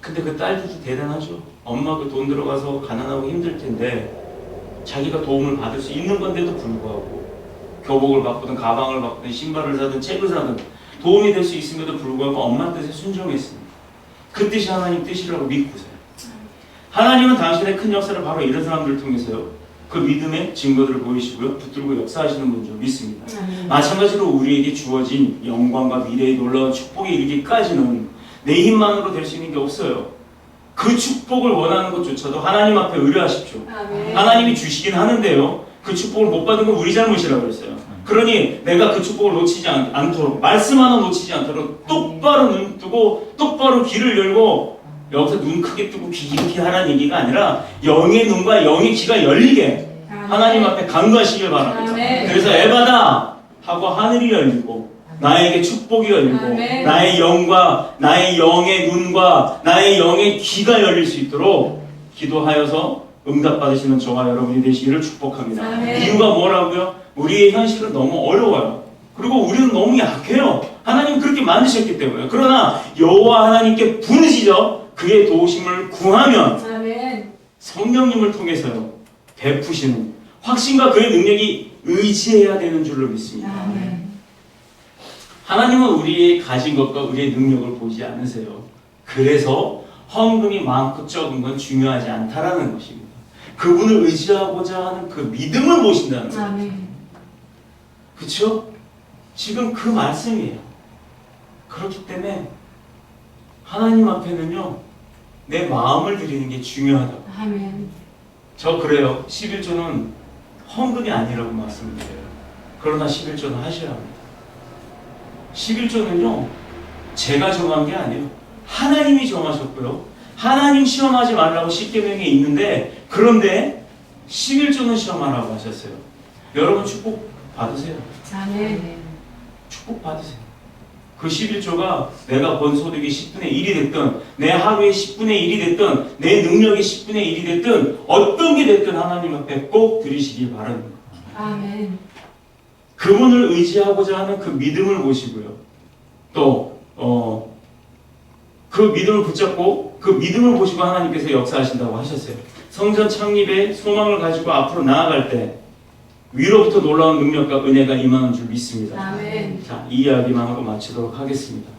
근데 그 딸들도 대단하죠. 엄마가 돈 들어가서 가난하고 힘들 텐데 자기가 도움을 받을 수 있는 건데도 불구하고 교복을 바꾸든 가방을 바꾸든 신발을 사든 책을 사든 도움이 될 수 있음에도 불구하고 엄마 뜻에 순종했습니다. 그 뜻이 하나님 뜻이라고 믿고서요. 하나님은 당신의 큰 역사를 바로 이런 사람들을 통해서요, 그 믿음의 증거들을 보이시고요, 붙들고 역사하시는 분 줄 믿습니다. 마찬가지로 우리에게 주어진 영광과 미래의 놀라운 축복에 이르기까지는 내 힘만으로 될 수 있는 게 없어요. 그 축복을 원하는 것조차도 하나님 앞에 의뢰하십시오. 아멘. 하나님이 주시긴 하는데요, 그 축복을 못 받은 건 우리 잘못이라고 했어요. 그러니 내가 그 축복을 놓치지 않도록, 말씀 하나 놓치지 않도록 똑 똑바로 눈 뜨고 똑바로 귀를 열고, 여기서 눈 크게 뜨고 귀 이렇게 하라는 얘기가 아니라 영의 눈과 영의 귀가 열리게 하나님 앞에 간구하시길 바랍니다. 아멘. 그래서 에바다 하고 하늘이 열리고 나에게 축복이 열리고 아멘. 나의 영과 나의 영의 눈과 나의 영의 귀가 열릴 수 있도록 기도하여서 응답받으시는 저와 여러분이 되시기를 축복합니다. 아멘. 이유가 뭐라고요? 우리의 현실은 너무 어려워요. 그리고 우리는 너무 약해요. 하나님 그렇게 만드셨기 때문에. 그러나 여호와 하나님께 부르시죠. 그의 도우심을 구하면 아멘. 성령님을 통해서요 베푸시는 확신과 그의 능력이 의지해야 되는 줄로 믿습니다. 아멘. 하나님은 우리의 가진 것과 우리의 능력을 보지 않으세요. 그래서 헌금이 많고 적은 건 중요하지 않다라는 것입니다. 그분을 의지하고자 하는 그 믿음을 보신다는 거예요. 아멘. 그렇죠? 지금 그 말씀이에요. 그렇기 때문에 하나님 앞에는요 내 마음을 드리는 게 중요하다고. 아멘. 저 그래요. 11조는 헌금이 아니라고 말씀드려요. 그러나 11조는 하셔야 합니다. 11조는요 제가 정한 게 아니에요. 하나님이 정하셨고요. 하나님 시험하지 말라고 십계명에 있는데, 그런데 11조는 시험하라고 하셨어요. 여러분 축복 받으세요. 아멘. 축복 받으세요. 그 11조가 내가 번 소득이 10분의 1이 됐든 내 하루의 10분의 1이 됐든 내 능력의 10분의 1이 됐든 어떤 게 됐든 하나님 앞에 꼭 드리시길 바랍니다. 아멘. 그분을 의지하고자 하는 그 믿음을 보시고요. 또 그 믿음을 붙잡고 그 믿음을 보시고 하나님께서 역사하신다고 하셨어요. 성전 창립에 소망을 가지고 앞으로 나아갈 때 위로부터 놀라운 능력과 은혜가 임하는 줄 믿습니다. 아멘. 자, 이 이야기만 하고 마치도록 하겠습니다.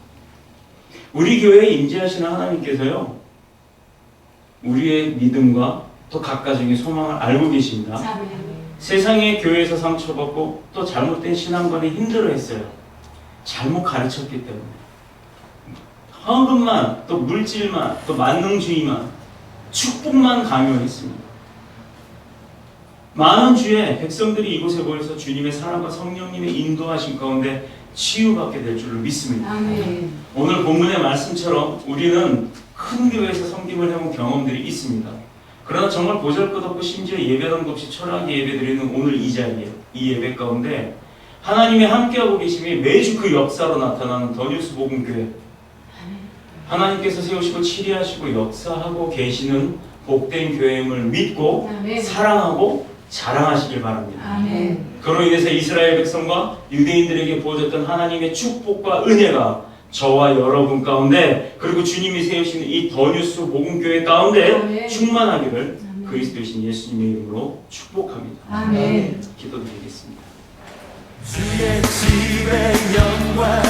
우리 교회에 임재하시는 하나님께서요 우리의 믿음과 또 각 가정의 소망을 알고 계십니다. 아멘. 세상의 교회에서 상처받고 또 잘못된 신앙관에 힘들어했어요. 잘못 가르쳤기 때문에. 헌금만, 또 물질만, 또 만능주의만, 축복만 강요했습니다. 많은 주에 백성들이 이곳에 모여서 주님의 사랑과 성령님의 인도하심 가운데 치유받게 될 줄로 믿습니다. 아멘. 오늘 본문의 말씀처럼 우리는 큰 교회에서 섬김을 해본 경험들이 있습니다. 그러나 정말 보잘것없고 심지어 예배당도 없이 초라하게 예배드리는 오늘 이 자리에, 이 예배 가운데 하나님이 함께하고 계심이 매주 그 역사로 나타나는 더뉴스 복음교회, 하나님께서 세우시고 치리하시고 역사하고 계시는 복된 교회임을 믿고 아멘. 사랑하고 자랑하시길 바랍니다. 아멘. 그로 인해서 이스라엘 백성과 유대인들에게 부어졌던 하나님의 축복과 은혜가 저와 여러분 가운데, 그리고 주님이 세우시는 이 더뉴스 복음교회 가운데 아멘. 충만하기를 아멘. 그리스도이신 예수님의 이름으로 축복합니다. 아멘. 기도드리겠습니다. 주의 집의 영광